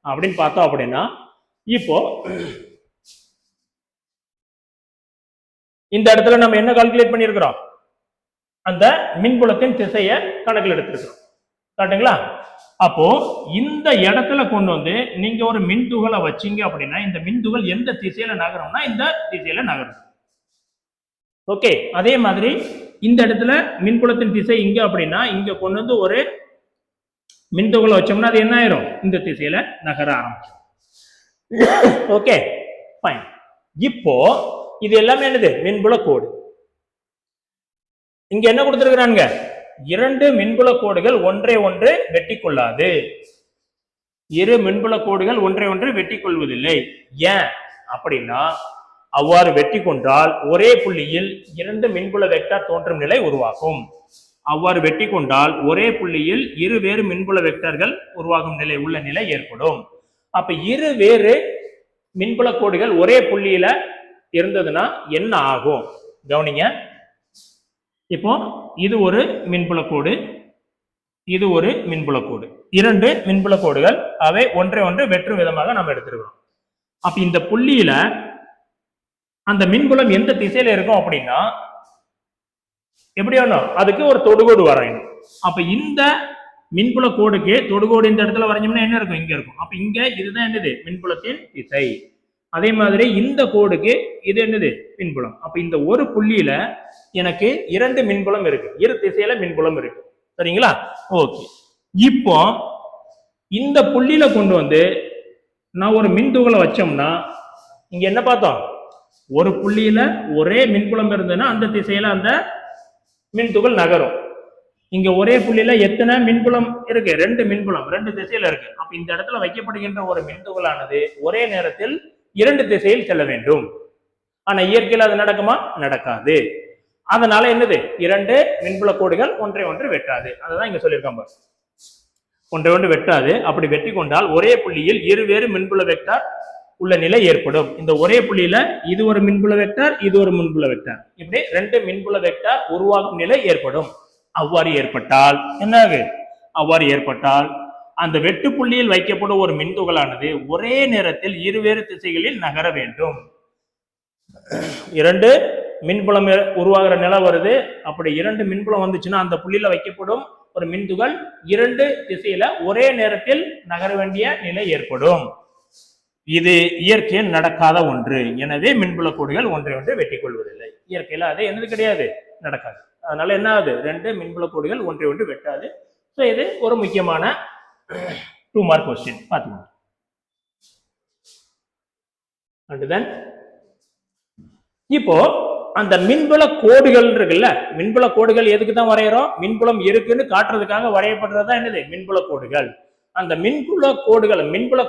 அப்படின்னு பார்த்தோம் அப்படின்னா, இப்போ இந்த இடத்துல நம்ம என்ன கால்குலேட் பண்ணியிருக்கிறோம்? அந்த மின்புலத்தின் திசையை கணக்கில் எடுத்திருக்கிறோம். கரெக்டுங்களா? அப்போ இந்த இடத்துல கொண்டு வந்து நீங்க ஒரு மின்துகளை வச்சீங்க அப்படின்னா இந்த மின்துகள் எந்த திசையில நகரும்னா இந்த திசையில நகரும். ஓகே, அதே மாதிரி இந்த இடத்துல மின்புலத்தின் திசை இங்க அப்படின்னா இங்க கொண்டு வந்து ஒரு மின்துகளை வச்சோம்னா அது என்ன ஆயிரும்? இந்த திசையில நகர ஆரம்பிச்சிடும். Okay fine. இப்போ இது எல்லாமே என்னது? மின்புல கோடு. இங்க என்ன கொடுத்திருக்கிறாங்க? 2 மின்புல கோடுகள் ஒன்றை ஒன்று வெட்டி கொள்ளாது. 2 மின்புல கோடுகள் ஒன்றை ஒன்று வெட்டி கொள்வதில்லை. ஏன் அப்படின்னா அவ்வாறு வெட்டி கொண்டால் ஒரே புள்ளியில் 2 மின்புல வெக்டார் தோன்றும் நிலை உருவாகும். அவ்வாறு வெட்டி கொண்டால் ஒரே புள்ளியில் இருவேறு மின்புல வெக்டார்கள் உருவாகும் நிலை உள்ள நிலை ஏற்படும். அப்ப இருவேறு மின்புல கோடுகள் ஒரே புள்ளியில இருந்ததுன்னா என்ன ஆகும் கவனிங்க. இப்போ இது ஒரு மின்புல கோடு, இது ஒரு மின்புல கோடு, 2 மின்புல கோடுகள் அவை ஒன்றை ஒன்று வெற்றும் விதமாக நம்ம எடுத்துருக்கிறோம். அப்ப இந்த புள்ளியில அந்த மின்புலம் எந்த திசையில இருக்கும் அப்படின்னா எப்படி வேணும், அதுக்கு ஒரு தொடுகோடு வரையணும். அப்ப இந்த மின்புல கோடுக்கு தொடுகோடு இந்த இடத்துல வரைஞ்சோம்னா என்ன இருக்கும், இங்க இருக்கும். அப்ப இங்க இதுதான் என்னது மின்புலத்தின் திசை. அதே மாதிரி இந்த கோடுக்கு இது என்னது மின்புலம். அப்ப இந்த ஒரு புள்ளியில எனக்கு 2 மின்புலம் இருக்கு, இரு திசையில மின்புலம் இருக்கு. சரிங்களா? ஓகே. இப்போ இந்த புள்ளியில கொண்டு வந்து நான் ஒரு மின்துகளை வச்சோம்னா இங்க என்ன பார்த்தோம், ஒரு புள்ளியில ஒரே மின்புலம் இருந்ததுன்னா அந்த திசையில அந்த மின்துகள் நகரும். இங்க ஒரே புள்ளியில எத்தனை மின்புலம் இருக்கு, 2 மின்புலம் 2 திசையில இருக்கு. அப்ப இந்த இடத்துல வைக்கப்படுகின்ற ஒரு மின்துகளானது ஒரே நேரத்தில் 2 திசையில் செல்ல வேண்டும். ஆனா இயற்கையில் அது நடக்குமா, நடக்காது. அதனால என்னது, 2 மின்புல கோடுகள் ஒன்றை ஒன்று வெட்டாது. அதுதான் இங்க சொல்லியிருக்காங்க, ஒன்றை ஒன்று வெட்டாது. அப்படி வெட்டி கொண்டால் ஒரே புள்ளியில் இருவேறு மின்புல வெக்டார் உள்ள நிலை ஏற்படும். இந்த ஒரே புள்ளியில இது ஒரு மின்புல வெக்டார், இது ஒரு மின்புல வெக்டார், இப்படி 2 மின்புல வெக்டார் உருவாகும் நிலை ஏற்படும். அவ்வாறு ஏற்பட்டால் என்ன ஆகு, அவ்வாறு ஏற்பட்டால் அந்த வெட்டு புள்ளியில் வைக்கப்படும் ஒரு மின்துகளானது ஒரே நேரத்தில் இருவேறு திசைகளில் நகர வேண்டும். 2 மின்புலம் உருவாகிற நிலை வருது. அப்படி 2 மின்புலம் வந்துச்சுன்னா அந்த புள்ளியில வைக்கப்படும் ஒரு மின்துகள் 2 திசையில ஒரே நேரத்தில் நகர வேண்டிய நிலை ஏற்படும். இது இயற்கையில் நடக்காத ஒன்று. எனவே மின்புல கோடுகள் ஒன்றை ஒன்று வெட்டி கொள்வதில்லை. இயற்கையில அது என்னது கிடையாது, நடக்காது. அதனால என்ன ஆகுது, 2 மின்புல கோடுகள் ஒன்றை ஒன்று வெட்டாது. ஸோ இது ஒரு முக்கியமான 2 மார்க் கொஸ்டின் பார்த்துக்கோங்க. இப்போ அந்த மின்புல கோடுகள் இருக்குல்ல, மின்புல கோடுகள் எதுக்கு தான் வரைகிறோம், மின்புலம் இருக்குன்னு காட்டுறதுக்காக வரையப்படுறதா என்னது மின்புல கோடுகள். அந்த மின்புல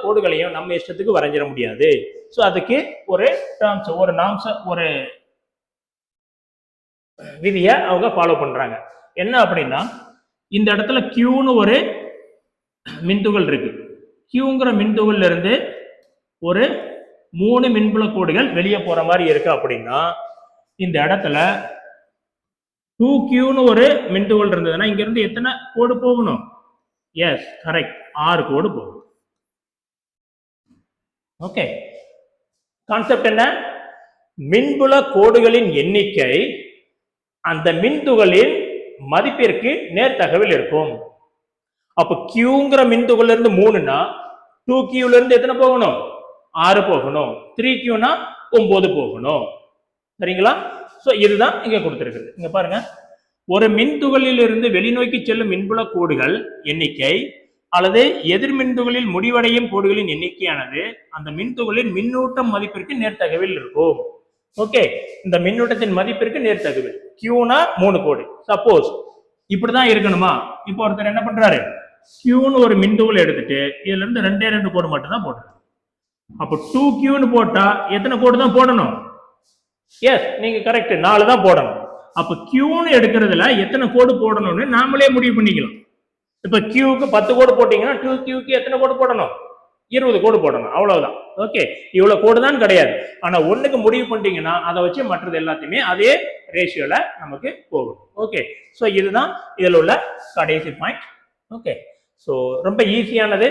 கோடுகளையும் நம்ம இஷ்டத்துக்கு வரைஞ்சிட முடியாது. ஸோ அதுக்கு ஒரு டேர்ம்ஸ், ஒரு நாம்ஸ், ஒரு விதியை அவங்க ஃபாலோ பண்றாங்க. என்ன அப்படின்னா இந்த இடத்துல கியூன்னு ஒரு மின்துகள் இருக்கு. கியூங்கிற மின்துகள்ல இருந்து ஒரு 3 மின்புல கோடுகள் வெளியே போற மாதிரி இருக்கு. அப்படின்னா இந்த இடத்துல 2Qன்னு ஒரு மின்துகள் இருந்ததுன்னா இங்க இருந்து எத்தனை கோடு போகணும், எஸ் கரெக்ட், 6 கோடு போகும். ஓகே, கான்செப்ட் என்ன, மின்புல கோடுகளின் எண்ணிக்கை அந்த மின்துகளின் மதிப்பிற்கு நேர்தகவில் இருக்கும். அப்ப கியூங்கிற மின்துகள்ல இருந்து 3னா 2Qல இருந்து எத்தனை போகணும், 6 போகணும். 3Qனா 9 போகணும். சரிங்களா? சோ இதுதான் இங்க கொடுத்திருக்குது. இங்க பாருங்க, ஒரு மின்துகளில் இருந்து வெளிநோக்கி செல்லும் மின்புல கோடுகள் எண்ணிக்கை அல்லது எதிர் மின்துகளில் முடிவடையும் கோடுகளின் எண்ணிக்கையானது அந்த மின்துகளின் மின்னூட்டம் மதிப்பிற்கு நேர்தகவில் இருக்கும். ஓகே, இந்த மின்னூட்டத்தின் மதிப்பிற்கு நேர்தகவில். கியூனா 3 கோடு. சப்போஸ் இப்படிதான் இருக்கணுமா, இப்போ ஒருத்தர் என்ன பண்றாரு, கியூன்னு ஒரு மின்துகள் எடுத்துட்டு இதுல இருந்து 2 கோடு மட்டும் தான் போடுறாரு. அப்போ 2Qன்னு போட்டா எத்தனை கோடு தான் போடணும், எஸ் நீங்க கரெக்ட், 4 தான் போடணும். அப்ப கியூன்னு எடுக்கிறதுல எத்தனை கோடு போடணும்னு நாமளே முடிவு பண்ணிக்கலாம். இப்ப கியூக்கு 10 கோடு போட்டீங்கன்னா 2Qக்கு எத்தனை கோடு போடணும், 20 கோடு போடணும். அவ்வளவுதான். ஓகே, இவ்வளவு கோடு தான் கிடையாது. ஆனா ஒண்ணுக்கு முடிவு பண்ணிட்டீங்கன்னா அதை வச்சு மற்றது எல்லாத்தையுமே அதே ரேஷியோல நமக்கு போகும். ஓகே, சோ இதுதான் இதுல உள்ள கடைசி பாயிண்ட். ஓகே, சோ ரொம்ப ஈஸியானது.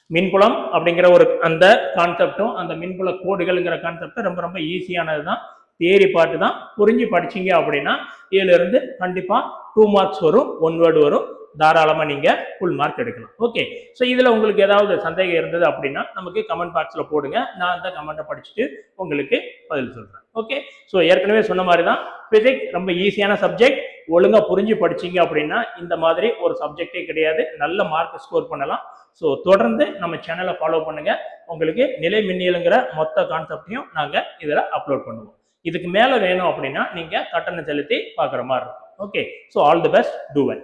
மின்புலம் அப்படிங்கிற ஒரு அந்த கான்செப்டும் அந்த மின்புல கோடுகள்ங்கிற கான்செப்டும் ரொம்ப ரொம்ப ஈஸியானது தான். தியரி பார்த்து தான், புரிஞ்சு படிச்சீங்க அப்படின்னா இதுல இருந்து கண்டிப்பா 2 மார்க்ஸ் வரும், 1 வேர்டு வரும். தாராளமா நீங்க ஃபுல் மார்க் எடுக்கலாம். ஓகே, ஸோ இதுல உங்களுக்கு ஏதாவது சந்தேகம் இருந்தது அப்படின்னா நமக்கு கமெண்ட் பாக்ஸ்ல போடுங்க. நான் அந்த கமெண்ட்டை படிச்சுட்டு உங்களுக்கு பதில் சொல்றேன். ஓகே, ஸோ ஏற்கனவே சொன்ன மாதிரி தான் பிசிக்ஸ் ரொம்ப ஈஸியான சப்ஜெக்ட். ஒழுங்கா புரிஞ்சு படிச்சீங்க அப்படின்னா இந்த மாதிரி ஒரு சப்ஜெக்டே கிடையாது, நல்ல மார்க் ஸ்கோர் பண்ணலாம். ஸோ தொடர்ந்து நம்ம சேனலை ஃபாலோ பண்ணுங்க. உங்களுக்கு நிலை மின்னியலுங்கிற மொத்த கான்செப்டையும் நாங்க இதுல அப்லோட் பண்ணுவோம். இதுக்கு மேல வேணும் அப்படின்னா நீங்க கட்டணம் செலுத்தி பார்க்குற மாதிரி இருக்கும். Okay, so all the best, do well.